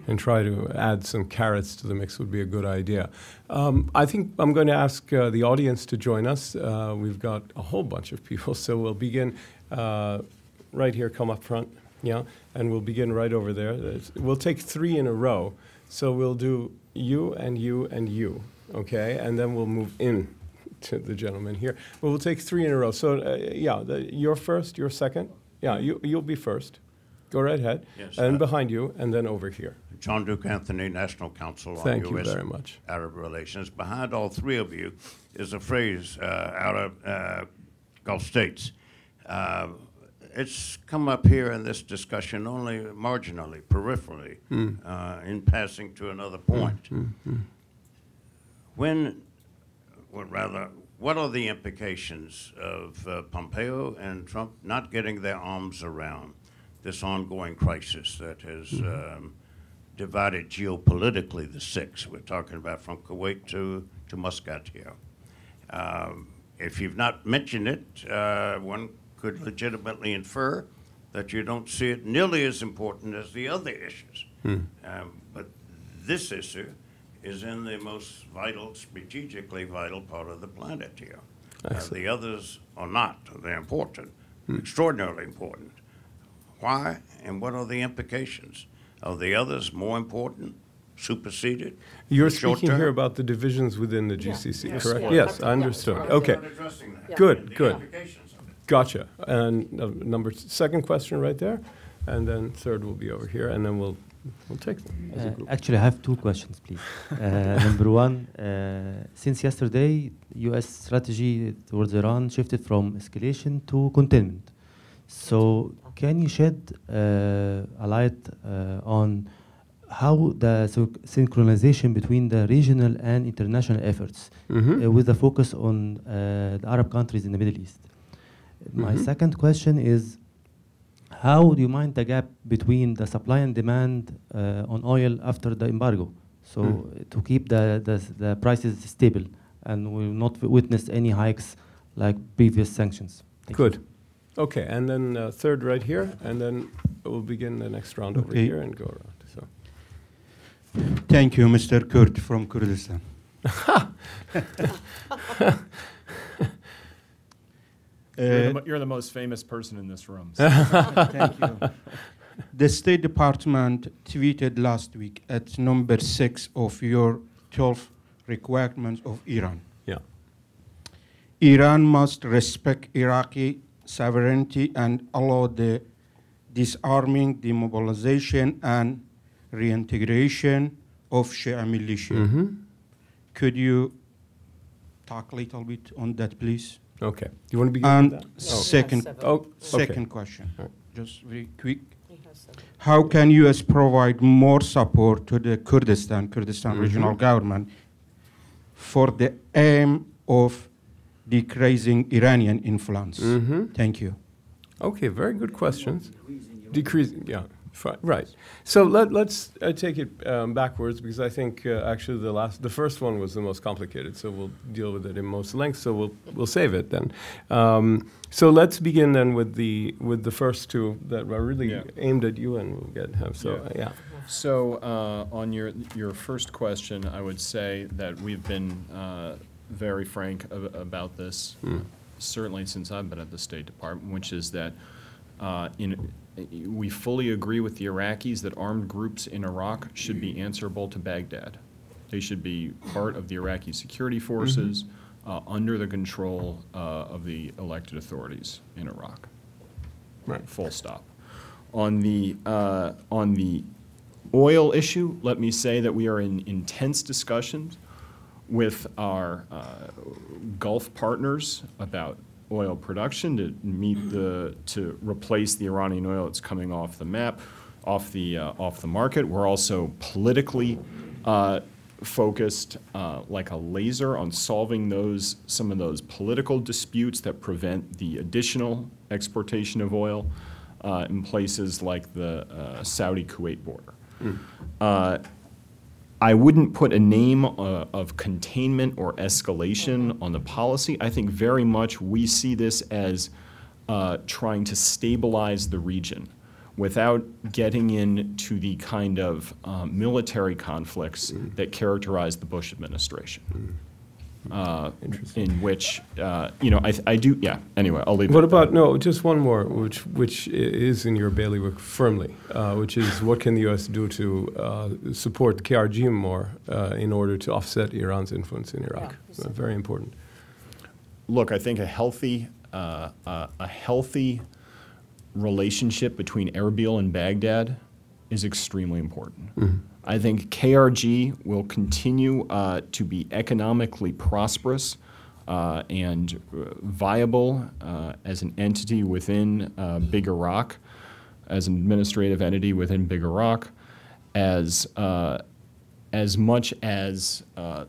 and try to add some carrots to the mix would be a good idea. I think I'm going to ask the audience to join us. We've got a whole bunch of people, so we'll begin right here, come up front, and we'll begin right over there. We'll take 3 in a row. So we'll do you and you and you, okay? And then we'll move in to the gentleman here. But we'll take 3 in a row. So, you're first, you're second. Yeah, you'll be first. Go right ahead. Yes, and behind you, and then over here. John Duke Anthony, National Council Thank on you U.S. very much. Arab Relations. Behind all 3 of you is a phrase out of Gulf states. It's come up here in this discussion only marginally, peripherally, in passing to another point. What are the implications of Pompeo and Trump not getting their arms around this ongoing crisis that has divided geopolitically the 6? We're talking about from Kuwait to Muscat here. If you've not mentioned it, one could legitimately infer that you don't see it nearly as important as the other issues. But this issue is in the most vital, strategically vital part of the planet here. The others are not. They're important, extraordinarily important. Why, and what are the implications? Are the others more important, superseded? You're speaking here about the divisions within the GCC, correct? Yes, I understood. I'm Okay. addressing that. Good, The good. implications of it. Gotcha. And second question right there, and then third will be over here, and then we'll take them as a group. Actually, I have 2 questions, please. Number 1, since yesterday, U.S. strategy towards Iran shifted from escalation to containment. So can you shed a light on how the synchronization between the regional and international efforts with the focus on the Arab countries in the Middle East? My second question is, how do you mind the gap between the supply and demand on oil after the embargo? So to keep the prices stable and will not witness any hikes like previous sanctions. Thank Good. you. Okay, and then third right here, and then we'll begin the next round over here and go around. So. Thank you, Mr. Kurd from Kurdistan. You're the most famous person in this room. So. Thank you. The State Department tweeted last week at number 6 of your 12 requirements of Iran. Yeah. Iran must respect Iraqi sovereignty and allow the disarming, demobilization, and reintegration of Shia militia. Mm-hmm. Could you talk a little bit on that, please? Okay. You want to begin And with that? second question, just very quick. How can U.S. provide more support to the Kurdistan regional government for the aim of decreasing Iranian influence? Thank you. Okay, very good questions. Decreasing, yeah. Right. So let's take it backwards, because I think actually the first one was the most complicated. So we'll deal with it in most length. So we'll save it then. So let's begin then with the first two that were really aimed at you, and we'll have. So yeah. So on your first question, I would say that we've been very frank about this, certainly since I've been at the State Department, which is that we fully agree with the Iraqis that armed groups in Iraq should be answerable to Baghdad. They should be part of the Iraqi security forces under the control of the elected authorities in Iraq. Right. Full stop. On the oil issue, let me say that we are in intense discussions with our Gulf partners about oil production to replace the Iranian oil that's coming off the map, off the market. We're also politically focused like a laser on solving some of those political disputes that prevent the additional exportation of oil in places like the Saudi-Kuwait border. I wouldn't put a name of containment or escalation on the policy. I think very much we see this as trying to stabilize the region without getting into the kind of military conflicts that characterize the Bush administration. In which, I do, anyway, I'll leave it. What about, just one more, which is in your bailiwick firmly, which is what can the U.S. do to support the KRG more in order to offset Iran's influence in Iraq? Very important. Look, I think a healthy relationship between Erbil and Baghdad is extremely important. I think KRG will continue to be economically prosperous and viable as an entity within Big Iraq, as an administrative entity within Big Iraq, as much as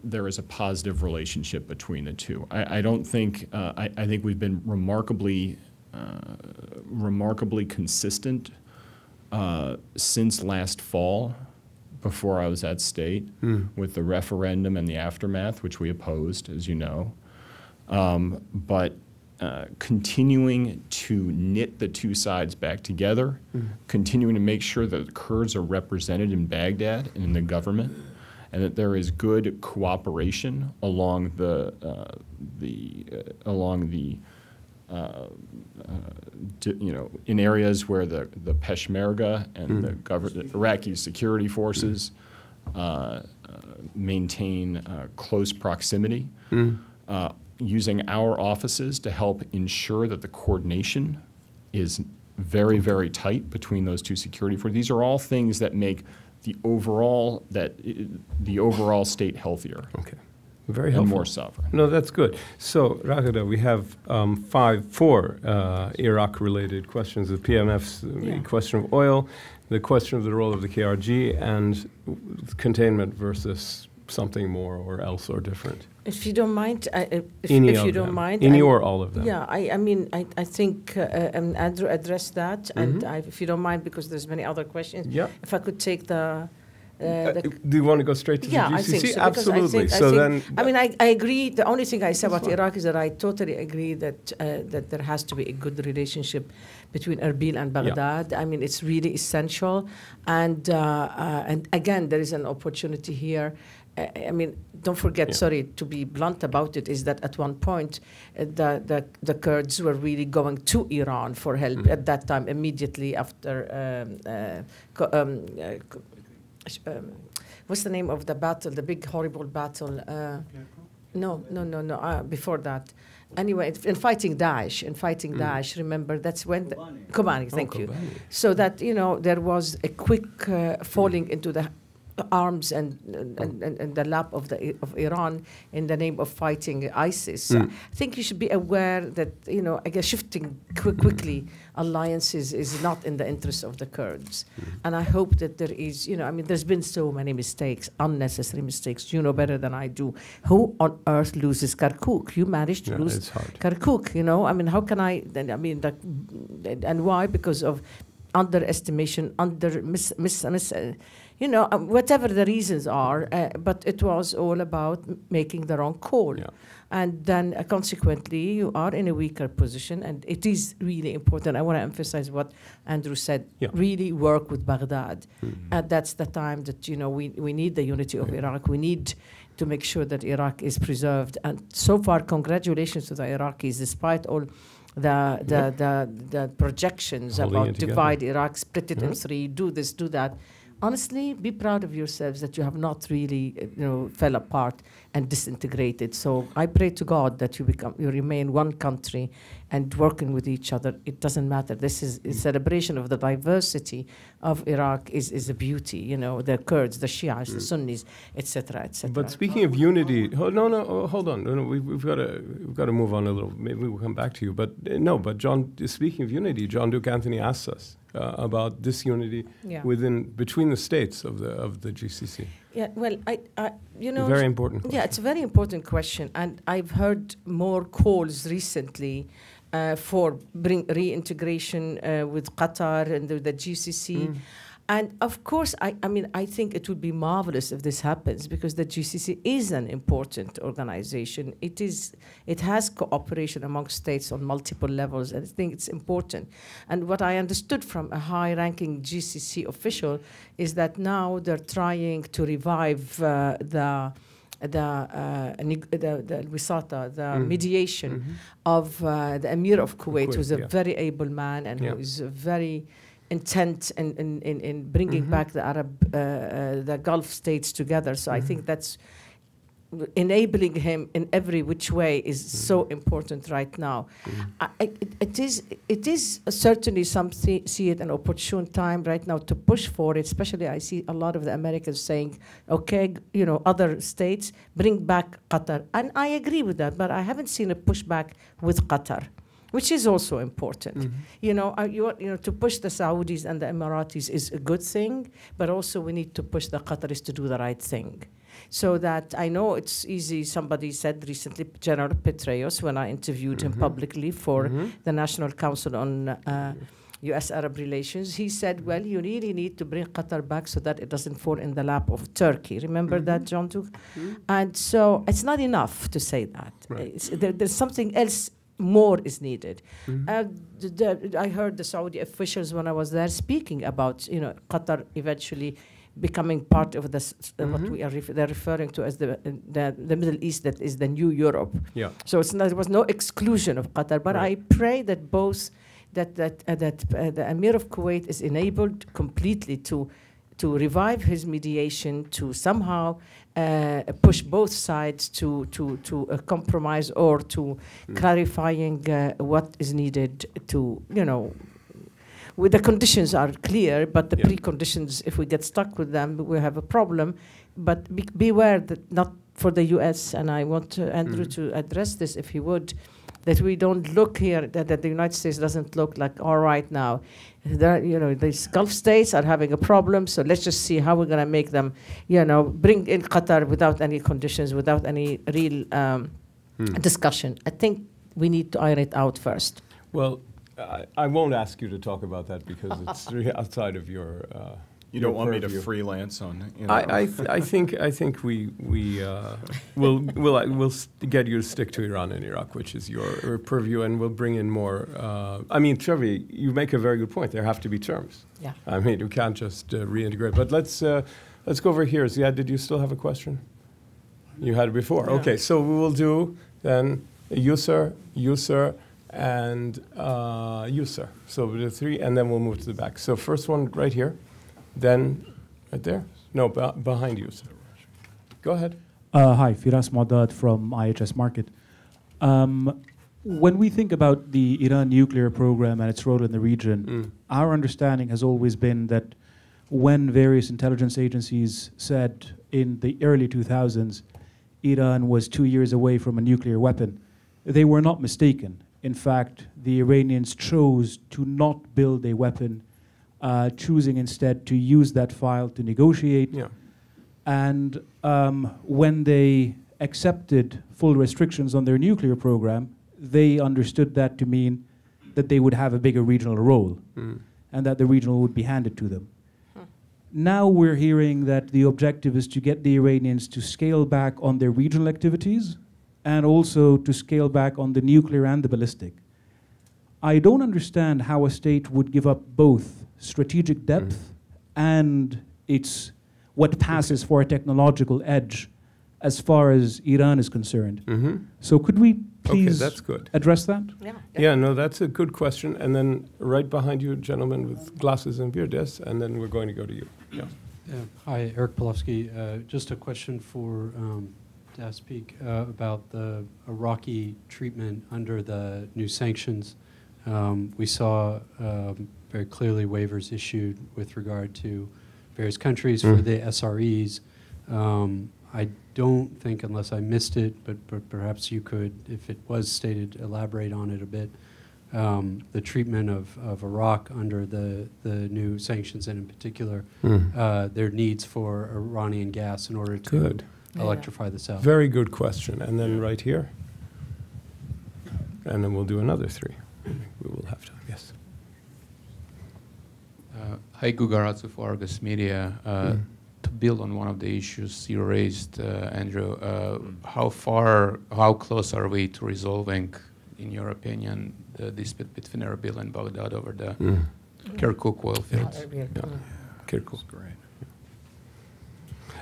there is a positive relationship between the two. I don't think, I think we've been remarkably consistent since last fall, before I was at State, with the referendum and the aftermath, which we opposed, as you know. But continuing to knit the two sides back together, continuing to make sure that the Kurds are represented in Baghdad and in the government, and that there is good cooperation along in areas where the Peshmerga and the Iraqi security forces maintain close proximity, using our offices to help ensure that the coordination is very, very tight between those two security forces. These are all things that make the overall state healthier. Okay. Very helpful. And more sovereign. No, that's good. So, Raghida, we have four Iraq-related questions. The PMF's the question of oil, the question of the role of the KRG, and containment versus something more or else or different. If you don't mind, Any or all of them. Yeah, I think Andrew addressed that, and if you don't mind, because there's many other questions. Yeah. If I could take the Do you want to go straight to the GCC? I think so. Absolutely. I mean, I agree. The only thing I say about Iraq is that I totally agree that that there has to be a good relationship between Erbil and Baghdad. I mean, it's really essential. And again, there is an opportunity here. I mean, don't forget, sorry to be blunt about it, is that at one point the Kurds were really going to Iran for help at that time, immediately after what's the name of the battle, the big horrible battle? No, before that. Anyway, in fighting Daesh, remember, that's when Kobani, thank you. So that, you know, there was a quick falling into the arms and the lap of Iran in the name of fighting ISIS. So I think you should be aware that, you know, I guess shifting quickly alliances is not in the interest of the Kurds. And I hope that there is, you know, I mean, there's been so many mistakes, unnecessary mistakes. You know better than I do. Who on earth loses Kirkuk? You managed to lose Kirkuk, you know? I mean, how can I, and why? Because of underestimation, you know, whatever the reasons are, but it was all about making the wrong call. And then consequently, you are in a weaker position, and it is really important. I want to emphasize what Andrew said, really work with Baghdad. And that's the time that, you know, we need the unity of Iraq. We need to make sure that Iraq is preserved. And so far, congratulations to the Iraqis, despite all the projections about divide Iraq, split it in three, do this, do that. Honestly, be proud of yourselves that you have not really, you know, fell apart and disintegrated. So I pray to God that you remain one country and working with each other. It doesn't matter. This is a celebration of the diversity of Iraq is a beauty. You know, the Kurds, the Shias, the Sunnis, etc., etc. But speaking of unity, hold on. No, we've got to move on a little. Maybe we'll come back to you. But but John, speaking of unity, John Duke Anthony asked us about disunity between the states of the GCC. Yeah, well, I you know, very important question. Yeah, it's a very important question, and I've heard more calls recently for reintegration with Qatar and the GCC. And of course, I mean, I think it would be marvelous if this happens, because the GCC is an important organization. It has cooperation among states on multiple levels, and I think it's important. And what I understood from a high-ranking GCC official is that now they're trying to revive the wisata, the mediation of the Emir of Kuwait, who's a very able man and who is very intent in bringing back the the Gulf states together. So I think that's enabling him in every which way is so important right now. It is certainly see it an opportune time right now to push for it. Especially, I see a lot of the Americans saying, "Okay, you know, other states bring back Qatar," and I agree with that. But I haven't seen a pushback with Qatar, which is also important. You know, to push the Saudis and the Emiratis is a good thing, but also we need to push the Qataris to do the right thing. So that I know it's easy. Somebody said recently, General Petraeus, when I interviewed him publicly for the National Council on U.S.-Arab Relations, he said, well, you really need to bring Qatar back so that it doesn't fall in the lap of Turkey. Remember that, John Duke? And so it's not enough to say that. Right. There's something else. More is needed. I heard the Saudi officials when I was there speaking about, you know, Qatar eventually becoming part of this what they're referring to as the Middle East, that is the new Europe. Yeah. So there was no exclusion of Qatar, but I pray that both the Emir of Kuwait is enabled completely to revive his mediation, to somehow push both sides to a compromise or to clarifying what is needed to, you know, with the conditions are clear, but the preconditions, if we get stuck with them, we have a problem. But beware that not for the U.S., and I want Andrew to address this if he would, that we don't look here, that the United States doesn't look like, all right, now, you know, these Gulf states are having a problem, so let's just see how we're going to make them, you know, bring in Qatar without any conditions, without any real discussion. I think we need to iron it out first. Well, I won't ask you to talk about that because it's really outside of your You don't want me to freelance on. You know. I think we'll get you to stick to Iran and Iraq, which is your purview, and we'll bring in more. I mean, Trevi, you make a very good point. There have to be terms. Yeah. I mean, you can't just reintegrate. But let's go over here. Ziad, did you still have a question? You had it before. Yeah. Okay, so we will do then you, sir, and you, sir. So we'll do three, and then we'll move to the back. So first one right here. Then, right there? No, behind you, sir. Go ahead. Hi, Firas Madad from IHS Market. When we think about the Iran nuclear program and its role in the region, our understanding has always been that when various intelligence agencies said in the early 2000s Iran was 2 years away from a nuclear weapon, they were not mistaken. In fact, the Iranians chose to not build a weapon, choosing instead to use that file to negotiate. Yeah. And when they accepted full restrictions on their nuclear program, they understood that to mean that they would have a bigger regional role and that the regional would be handed to them. Now we're hearing that the objective is to get the Iranians to scale back on their regional activities and also to scale back on the nuclear and the ballistic. I don't understand how a state would give up both strategic depth and its what passes for a technological edge as far as Iran is concerned. So could we please that's good. address that? Yeah, no, that's a good question. And then right behind you, gentleman with glasses and beard, yes, and then we're going to go to you. Yeah. Hi, Eric Polowski. Just a question for speak about the Iraqi treatment under the new sanctions. We saw very clearly waivers issued with regard to various countries for the SREs. I don't think, unless I missed it, but perhaps you could, if it was stated, elaborate on it a bit, the treatment of Iraq under the new sanctions, and in particular, their needs for Iranian gas in order to electrify the South. Very good question. And then right here. And then we'll do another three. We will have time, yes. Hi, Gugaratsu for Argus Media. To build on one of the issues you raised, Andrew, how close are we to resolving, in your opinion, the dispute between Erbil and Baghdad over the Kirkuk oil fields? Kirkuk, great.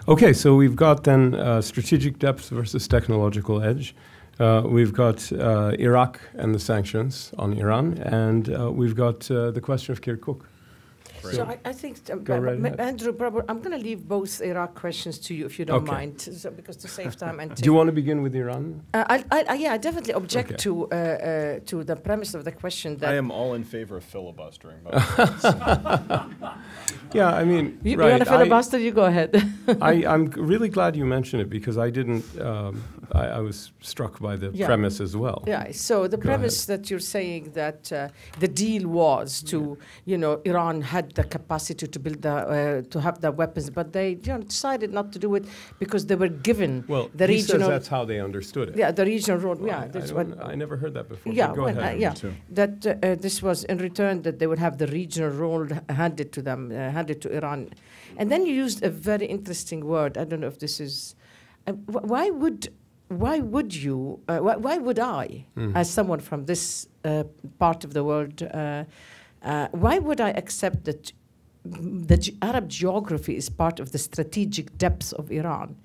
Okay, so we've got then strategic depth versus technological edge. We've got Iraq and the sanctions on Iran, and we've got the question of Kirkuk. So I think, Andrew, I'm going to leave both Iraq questions to you, if you don't mind, because to save time. And do you want to begin with Iran? I definitely object to the premise of the question that I am all in favor of filibustering. Yeah, I mean, you want to filibuster? You go ahead. I'm really glad you mentioned it because I didn't. I was struck by the premise as well. Yeah. So the premise that you're saying that the deal was to, Iran had the capacity to build to have the weapons, but they decided not to do it because they were given the regional. Says that's how they understood it. Yeah, the regional role. Well, I never heard that before. Yeah, go ahead. That this was in return that they would have the regional role handed to them, handed to Iran, and then you used a very interesting word. I don't know if this is. Why would I, as someone from this part of the world, why would I accept that the Arab geography is part of the strategic depths of Iran?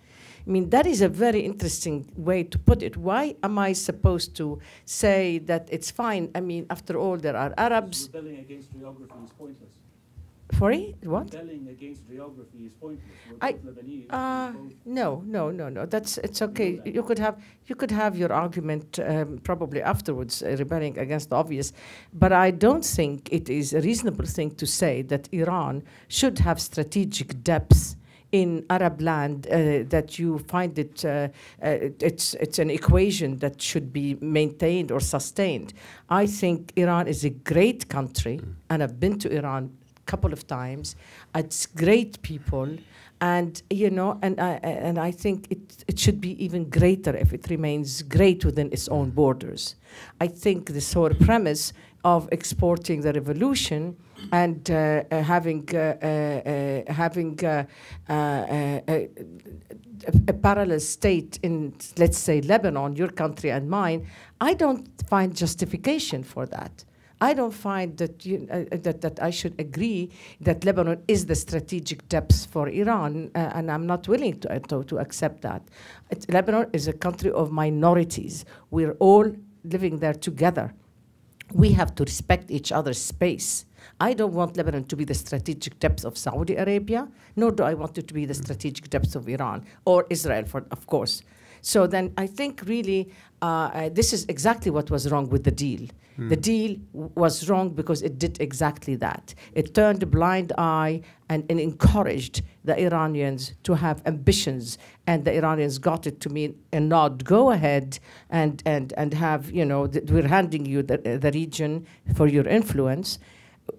I mean, that is a very interesting way to put it. Why am I supposed to say that it's fine? I mean, after all, there are Arabs. Rebelling against geography is pointless. Sorry, what? Rebelling against geography is pointless. No. It's okay. You could have your argument probably afterwards, rebelling against the obvious. But I don't think it is a reasonable thing to say that Iran should have strategic depths in Arab land, that you find it, it's an equation that should be maintained or sustained. I think Iran is a great country, and I've been to Iran couple of times. It's great people, and I think it should be even greater if it remains great within its own borders. I think this whole premise of exporting the revolution and having a parallel state in, let's say, Lebanon, your country and mine, I don't find justification for that. I don't find that that I should agree that Lebanon is the strategic depth for Iran, and I'm not willing to accept that. Lebanon is a country of minorities. We're all living there together. We have to respect each other's space. I don't want Lebanon to be the strategic depth of Saudi Arabia, nor do I want it to be the strategic depth of Iran or Israel, of course. So then I think really this is exactly what was wrong with the deal. The deal was wrong because it did exactly that. It turned a blind eye and encouraged the Iranians to have ambitions, and the Iranians got it to mean a nod, go ahead and have, you know, we're handing you the region for your influence.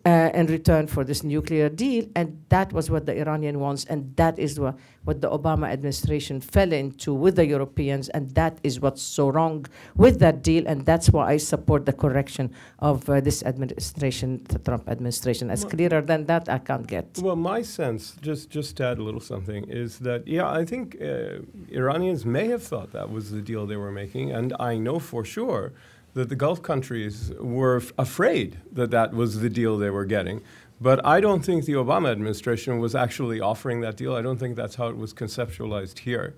In return for this nuclear deal, and that was what the Iranian wants, and that is what the Obama administration fell into with the Europeans, and that is what's so wrong with that deal, and that's why I support the correction of this administration, the Trump administration. As clearer than that, I can't get. Well, my sense, just to add a little something, is that, yeah, I think Iranians may have thought that was the deal they were making, and I know for sure that the Gulf countries were afraid that that was the deal they were getting. But I don't think the Obama administration was actually offering that deal. I don't think that's how it was conceptualized here.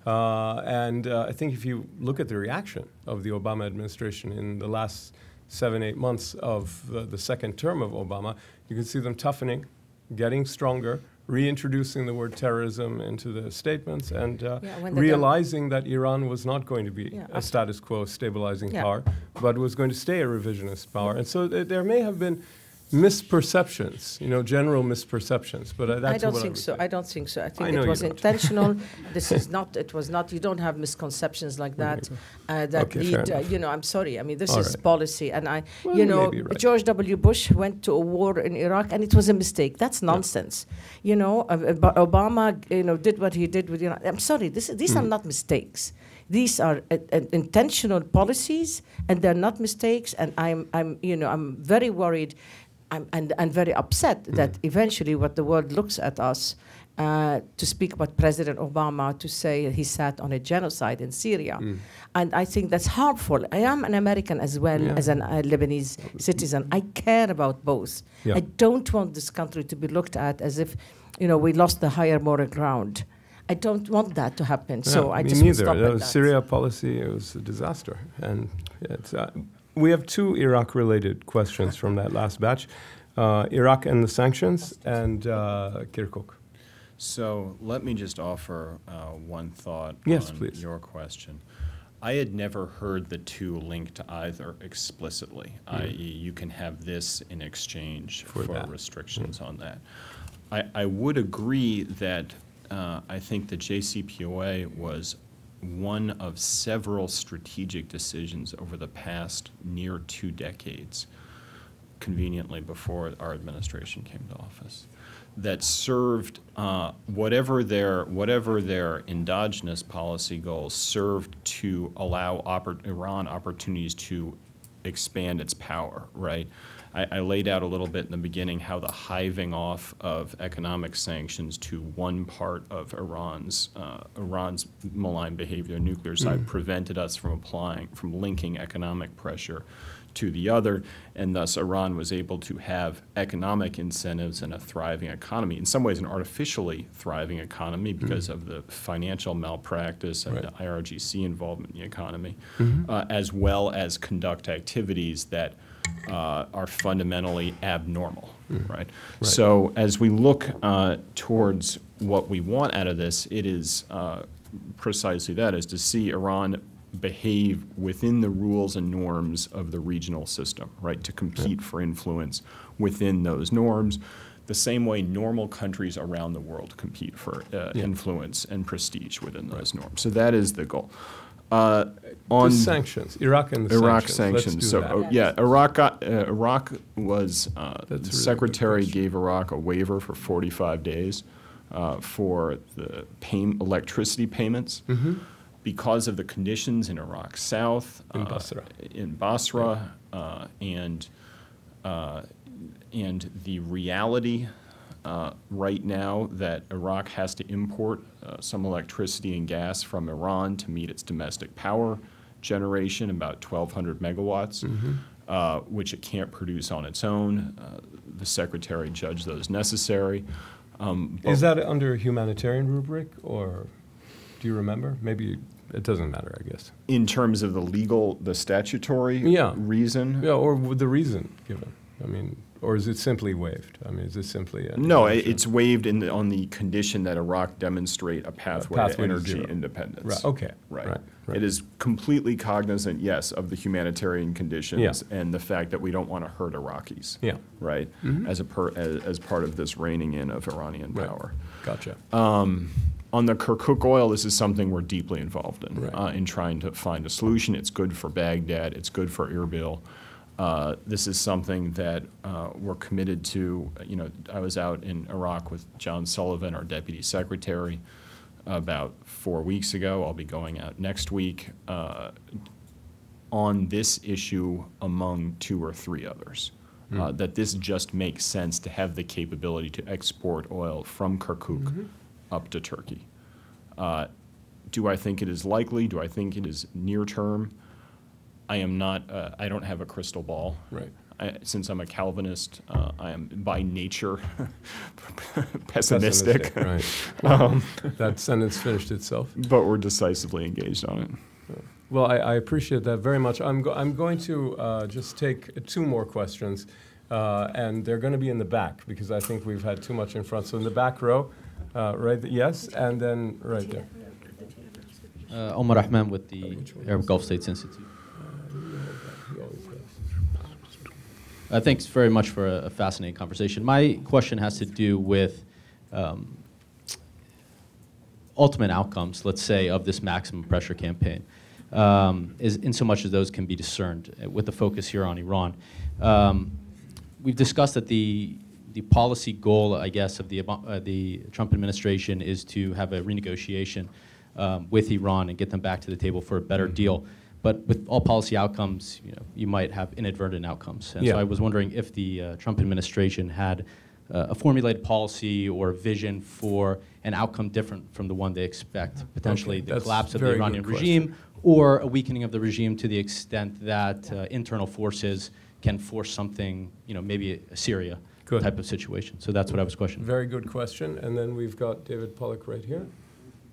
I think if you look at the reaction of the Obama administration in the last 7-8 months of the second term of Obama, you can see them toughening, getting stronger, reintroducing the word terrorism into the statements, and realizing that Iran was not going to be a status quo stabilizing power, but was going to stay a revisionist power. And so there may have been misperceptions, you know, general misperceptions, but that's I don't think so. I don't think so. I think it was intentional. This is not. It was not. You don't have misconceptions like that that lead. You know, I'm sorry. I mean, this is policy, and you know, George W. Bush went to a war in Iraq, and it was a mistake. That's nonsense. You know, Obama, you know, did what he did with Iran. I'm sorry. These are not mistakes. These are intentional policies, and they're not mistakes. And I'm very worried. I'm very upset that eventually what the world looks at us to speak about President Obama, to say he sat on a genocide in Syria. And I think that's harmful. I am an American as well as a Lebanese citizen. I care about both. I don't want this country to be looked at as if, you know, we lost the higher moral ground. I don't want that to happen. So I just stop at that. Syria policy, it was a disaster. And it's... we have two Iraq-related questions from that last batch. Iraq and the sanctions, and Kirkuk. So let me just offer one thought on your question. I had never heard the two linked either explicitly, i.e. you can have this in exchange for restrictions on that. I would agree that I think the JCPOA was one of several strategic decisions over the past near 2 decades, conveniently before our administration came to office, that served whatever their endogenous policy goals served to allow Iran opportunities to expand its power, right? I laid out a little bit in the beginning how the hiving off of economic sanctions to one part of Iran's malign behavior, the nuclear side, prevented us from linking economic pressure to the other, and thus Iran was able to have economic incentives and a thriving economy, in some ways an artificially thriving economy because of the financial malpractice and the IRGC involvement in the economy, as well as conduct activities that are fundamentally abnormal, right? So as we look towards what we want out of this, it is precisely that, is to see Iran behave within the rules and norms of the regional system, right, to compete for influence within those norms, the same way normal countries around the world compete for influence and prestige within those norms. So that is the goal. On sanctions, Iraq and the sanctions. So Iraq was the secretary gave Iraq a waiver for 45 days for the electricity payments because of the conditions in Iraq South, in Basra, and and the reality right now that Iraq has to import some electricity and gas from Iran to meet its domestic power generation, about 1,200 megawatts, which it can't produce on its own. The Secretary judged those necessary. Is that under a humanitarian rubric, or do you remember? Maybe it doesn't matter, I guess. In terms of the statutory reason? Yeah, or the reason given. I mean, or is it simply waived? I mean, is it simply no? It's waived on the condition that Iraq demonstrate a pathway to energy independence. Right. Okay. Right. It is completely cognizant, yes, of the humanitarian conditions and the fact that we don't want to hurt Iraqis. Yeah. Right. As part of this reining in of Iranian power. Gotcha. On the Kirkuk oil, this is something we're deeply involved in trying to find a solution. It's good for Baghdad. It's good for Erbil. This is something that we're committed to. You know, I was out in Iraq with John Sullivan, our Deputy Secretary, about 4 weeks ago. I'll be going out next week on this issue among 2 or 3 others. That this just makes sense to have the capability to export oil from Kirkuk up to Turkey. Do I think it is likely? Do I think it is near term? I am not, I don't have a crystal ball. Right. Since I'm a Calvinist, I am by nature pessimistic. Right. That sentence finished itself. But we're decisively engaged on it. Well, I appreciate that very much. I'm going to just take 2 more questions, and they're going to be in the back because I think we've had too much in front. So in the back row, right, yes, and then right there. Omar Rahman with the Arab Gulf States Institute. Thanks very much for a fascinating conversation. My question has to do with ultimate outcomes, let's say, of this maximum pressure campaign, in so much as those can be discerned with the focus here on Iran. We've discussed that the policy goal, I guess, of the Trump administration is to have a renegotiation with Iran and get them back to the table for a better deal. But with all policy outcomes, you might have inadvertent outcomes. And so I was wondering if the Trump administration had a formulated policy or vision for an outcome different from the one they expect, potentially the collapse of the Iranian regime or a weakening of the regime to the extent that internal forces can force something, maybe a Syria type of situation. So that's what I was questioning. Very good question. And then we've got David Pollack right here.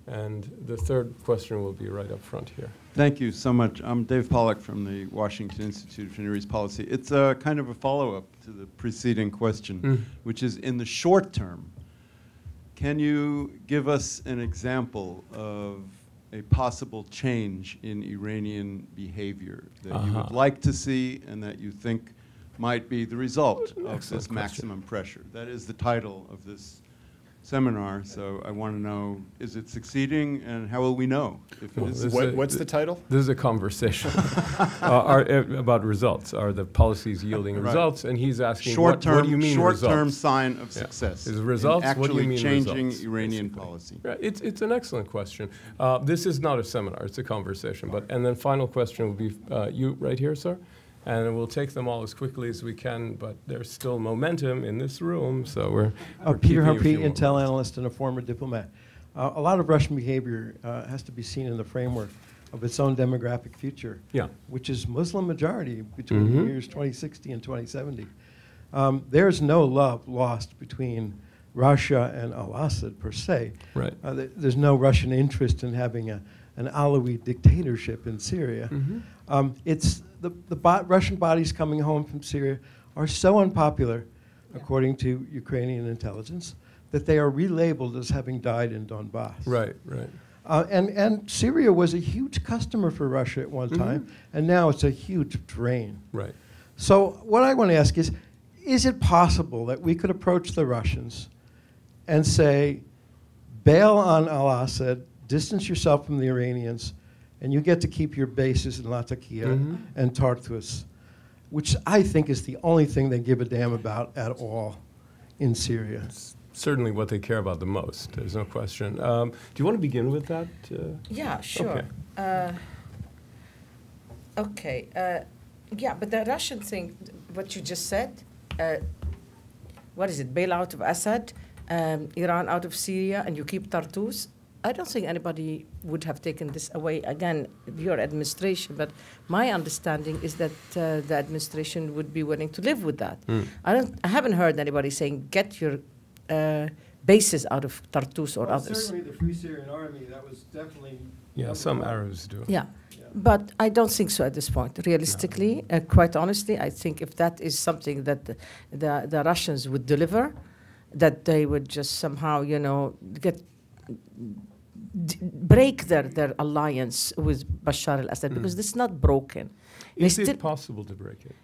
And the third question will be right up front here. Thank you so much. I'm Dave Pollack from the Washington Institute for Near East Policy. It's a kind of a follow-up to the preceding question, which is in the short term, can you give us an example of a possible change in Iranian behavior that you would like to see and that you think might be the result of this maximum pressure? That is the title of this seminar, so I want to know, is it succeeding, and how will we know if it is? What's the title? This is a conversation about results. Are the policies yielding results? And he's asking, what do you mean short-term sign of success. Is results? Actually, what do you mean changing results, Iranian basically? policy. Right. It's an excellent question. This is not a seminar, it's a conversation. And then final question will be you right here, sir. And we'll take them all as quickly as we can, but there's still momentum in this room, so we're Peter Humphrey, Intel analyst and a former diplomat. A lot of Russian behavior has to be seen in the framework of its own demographic future, which is Muslim majority between the years 2060 and 2070. There's no love lost between Russia and al-Assad per se. Right. There's no Russian interest in having an Alawite dictatorship in Syria. It's the Russian bodies coming home from Syria are so unpopular, according to Ukrainian intelligence, that they are relabeled as having died in Donbass. Right, right. And Syria was a huge customer for Russia at one time, and now it's a huge drain. Right. So what I want to ask is it possible that we could approach the Russians and say, bail on al-Assad, distance yourself from the Iranians, and you get to keep your bases in Latakia and Tartus, which I think is the only thing they give a damn about at all in Syria. It's certainly what they care about the most, there's no question. Do you want to begin with that? Yeah, sure. Okay. Yeah, but the Russian thing, what you just said, what is it, bail out of Assad, Iran out of Syria, and you keep Tartus, I don't think anybody would have taken this away, again, your administration, but my understanding is that the administration would be willing to live with that. I haven't heard anybody saying, get your bases out of Tartus or others. Certainly the Free Syrian Army, that was definitely... Yeah, some Arabs do. Yeah. But I don't think so at this point. Realistically, quite honestly, I think if that is something that the Russians would deliver, that they would just somehow, you know, break their alliance with Bashar al-Assad, because it's not broken. Is it possible to break it?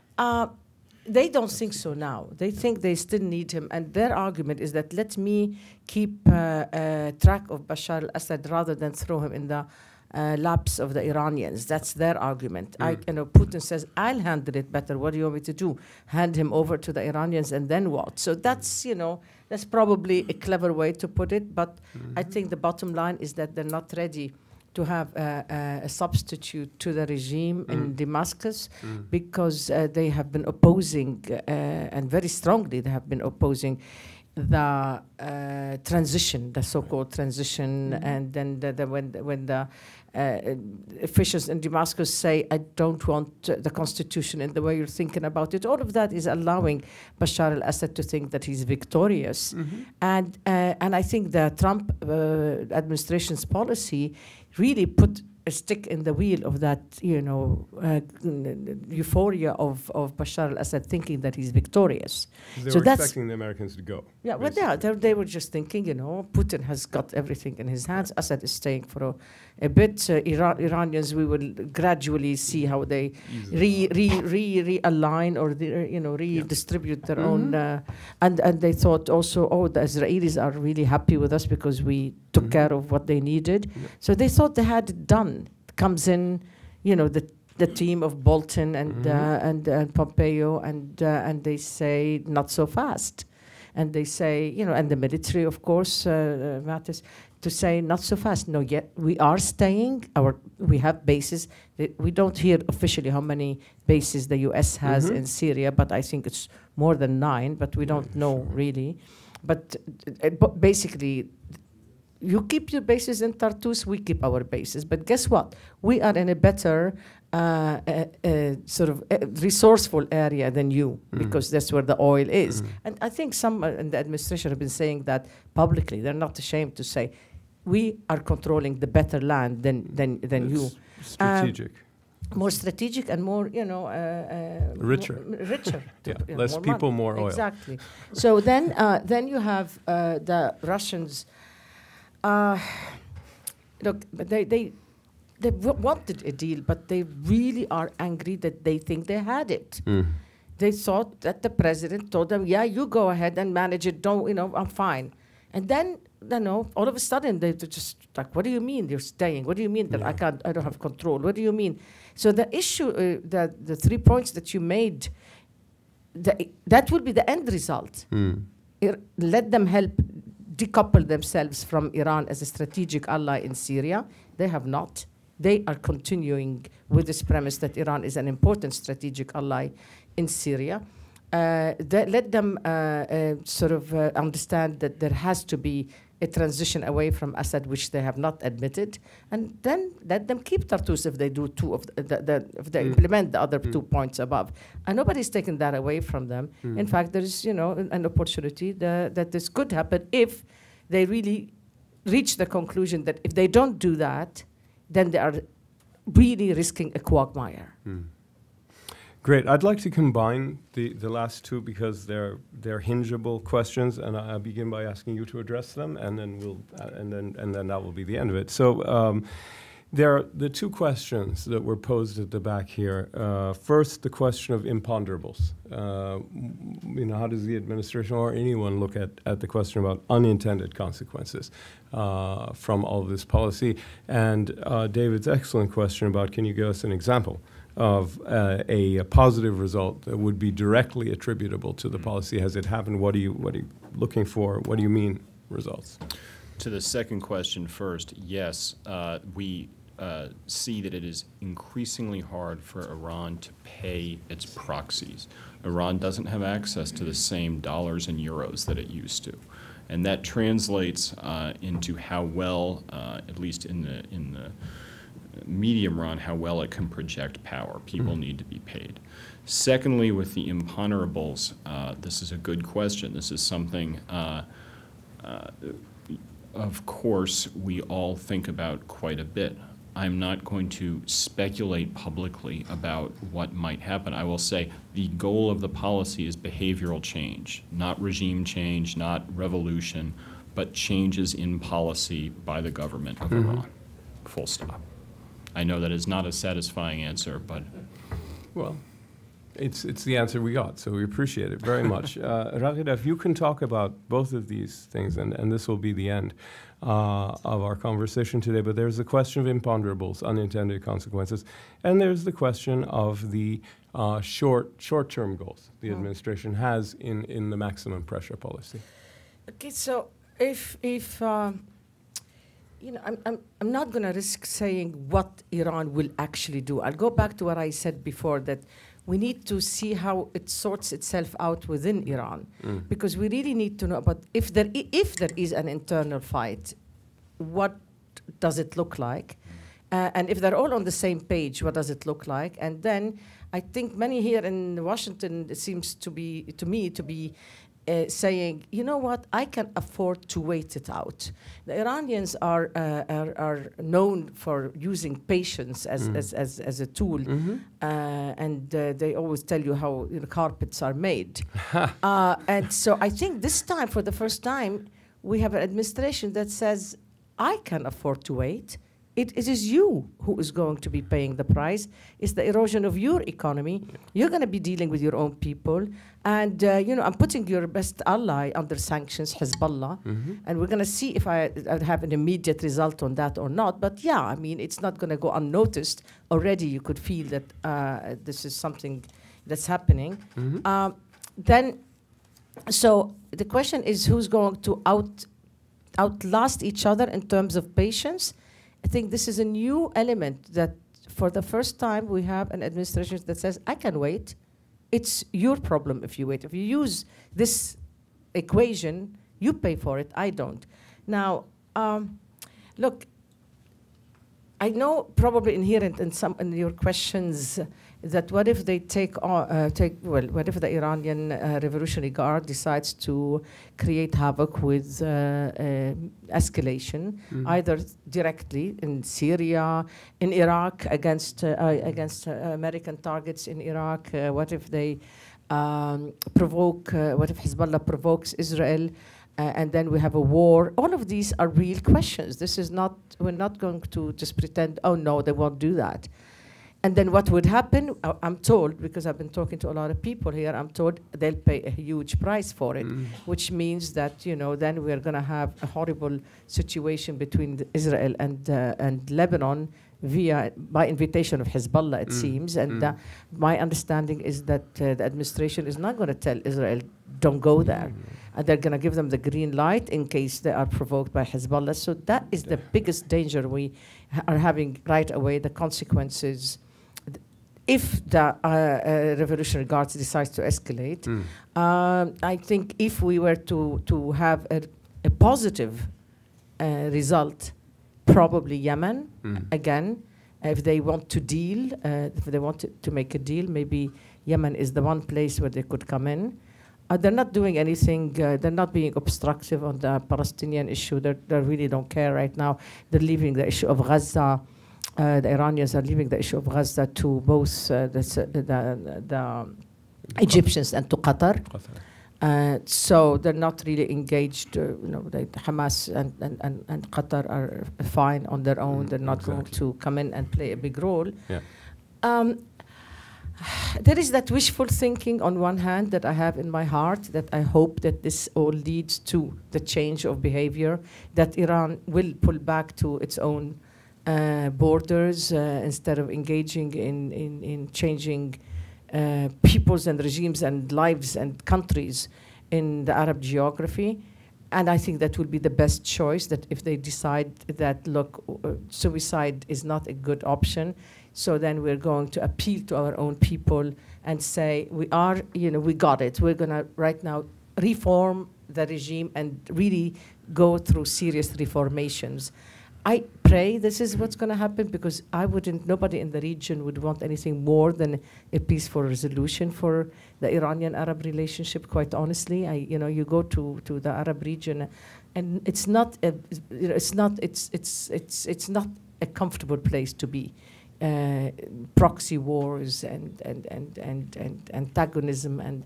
They don't think so now. They think they still need him. And their argument is that let me keep track of Bashar al-Assad rather than throw him in the laps of the Iranians. That's their argument. Putin says, I'll handle it better. What do you want me to do? Hand him over to the Iranians and then what? So that's, you know, that's probably a clever way to put it. But I think the bottom line is that they're not ready to have a substitute to the regime in Damascus, because they have been opposing, and very strongly they have been opposing, the transition, the so-called transition, and then when the officials in Damascus say, I don't want the constitution in the way you're thinking about it, all of that is allowing Bashar al-Assad to think that he's victorious. And I think the Trump administration's policy really put a stick in the wheel of that, you know, euphoria of Bashar al-Assad thinking that he's victorious. They were expecting the Americans to go. Yeah, well, they were just thinking, you know, Putin has got everything in his hands. Assad is staying for a bit. Iranians, we will gradually see how they realign or redistribute their own. And they thought also, oh, the Israelis are really happy with us because we took care of what they needed. So they thought they had it done. Comes in, you know, the team of Bolton and Pompeo, and they say not so fast, and they say, you know, and the military, of course, matters, to say not so fast. No, yet we are staying. We have bases. We don't hear officially how many bases the U.S. has in Syria, but I think it's more than 9. But we don't know really. But basically, you keep your bases in Tartus, we keep our bases. But guess what? We are in a better sort of resourceful area than you, because that's where the oil is. And I think some in the administration have been saying that publicly. They're not ashamed to say, we are controlling the better land than you. Strategic. More strategic and more, you know, richer. Less more people, money. more oil. Exactly. So then you have the Russians. Look, they wanted a deal, but they really are angry that they think they had it. They thought that the president told them, yeah, you go ahead and manage it. Don't, you know, I'm fine. And then, you know, all of a sudden they're just like, what do you mean you're staying? What do you mean that I don't have control? What do you mean? So the issue, the 3 points that you made, that will be the end result. Let them help decouple themselves from Iran as a strategic ally in Syria. They have not. They are continuing with this premise that Iran is an important strategic ally in Syria. Let them understand that there has to be a transition away from Assad, which they have not admitted, and then let them keep Tartus if they do if they implement the other 2 points above. And nobody's taken that away from them. In fact, there is, you know, an opportunity that this could happen if they really reach the conclusion that if they don't do that, then they are really risking a quagmire. Great. I'd like to combine the last 2 because they're hingeable questions, and I'll begin by asking you to address them, and then then that will be the end of it. So there are the 2 questions that were posed at the back here. First, the question of imponderables. You know, how does the administration or anyone look at the question about unintended consequences from all of this policy? And David's excellent question about, can you give us an example of a positive result that would be directly attributable to the policy? Has it happened? What are you looking for? What do you mean results? To the second question first, yes, we see that it is increasingly hard for Iran to pay its proxies. Iran doesn't have access to the same dollars and euros that it used to. And that translates into how well, at least in the medium run, how well it can project power. People need to be paid. Secondly, with the imponderables, this is a good question. This is something, of course, we all think about quite a bit. I'm not going to speculate publicly about what might happen. I will say the goal of the policy is behavioral change, not regime change, not revolution, but changes in policy by the government of Iran. Full stop. I know that is not a satisfying answer, but... Well, it's the answer we got, so we appreciate it very much. Raghida, if you can talk about both of these things, and this will be the end of our conversation today, but there's the question of imponderables, unintended consequences, and there's the question of the short-term goals the administration has in the maximum pressure policy. Okay, so if you know, I'm not going to risk saying what Iran will actually do. I'll go back to what I said before, that we need to see how it sorts itself out within Iran, because we really need to know about if there is an internal fight, what does it look like? And if they're all on the same page, what does it look like? And then I think many here in Washington, it seems to me to be saying, you know what, I can afford to wait it out. The Iranians are known for using patience as a tool, and they always tell you how carpets are made. And so I think this time, for the first time, we have an administration that says, I can afford to wait. It is you who is going to be paying the price. It's the erosion of your economy. You're going to be dealing with your own people. And, I'm putting your best ally under sanctions, Hezbollah. And we're going to see if I have an immediate result on that or not. But, yeah, I mean, it's not going to go unnoticed. Already you could feel that this is something that's happening. So the question is, who's going to outlast each other in terms of patience? I think this is a new element that for the first time we have an administration that says, I can wait. It's your problem if you wait. If you use this equation, you pay for it, I don't. Now, look, I know probably inherent in your questions that what if they what if the Iranian Revolutionary Guard decides to create havoc with escalation, either directly in Syria, in Iraq, against American targets in Iraq? What if they what if Hezbollah provokes Israel? And then we have a war. All of these are real questions. This is not, we're not going to just pretend, oh no, they won't do that. And then what would happen, I'm told, because I've been talking to a lot of people here, I'm told they'll pay a huge price for it, which means that, then we're going to have a horrible situation between Israel and Lebanon by invitation of Hezbollah, it seems. And my understanding is that the administration is not going to tell Israel, don't go there. And they're going to give them the green light in case they are provoked by Hezbollah. So that is the biggest danger we are having right away, the consequences. If the Revolutionary Guards decides to escalate, I think if we were to have a positive result, probably Yemen, again, if they want to deal, if they want to make a deal, maybe Yemen is the one place where they could come in. They're not doing anything, they're not being obstructive on the Palestinian issue. They really don't care right now. They're leaving the issue of Gaza. The Iranians are leaving the issue of Gaza to both the Egyptians and to Qatar. So they're not really engaged. Hamas and Qatar are fine on their own. They're not going to come in and play a big role. There is that wishful thinking on one hand that I have in my heart, that I hope that this all leads to the change of behavior, that Iran will pull back to its own borders instead of engaging in changing peoples and regimes and lives and countries in the Arab geography. And I think that would be the best choice, that if they decide that, look, suicide is not a good option, so then we're going to appeal to our own people and say, we got it. We're going to right now reform the regime and really go through serious reformations. I pray this is what's going to happen, because nobody in the region would want anything more than a peaceful resolution for the Iranian-Arab relationship, quite honestly. You go to the Arab region, and it's not a comfortable place to be. Proxy wars and antagonism and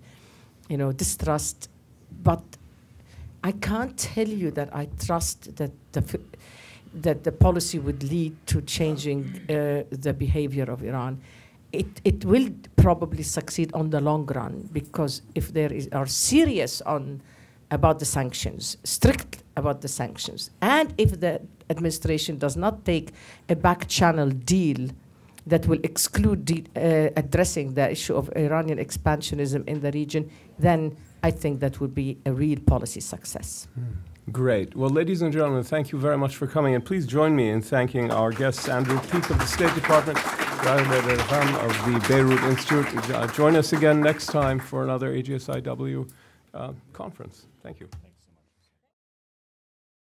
distrust. But I can't tell you that I trust that the policy would lead to changing the behavior of Iran. It will probably succeed on the long run, because if are serious about the sanctions, strict about the sanctions, and if the administration does not take a back-channel deal that will exclude addressing the issue of Iranian expansionism in the region, then I think that would be a real policy success. Great. Well, ladies and gentlemen, thank you very much for coming. And please join me in thanking our guests, Andrew Peake of the State Department, Raghida Dergham of the Beirut Institute. Join us again next time for another AGSIW conference. Thank you.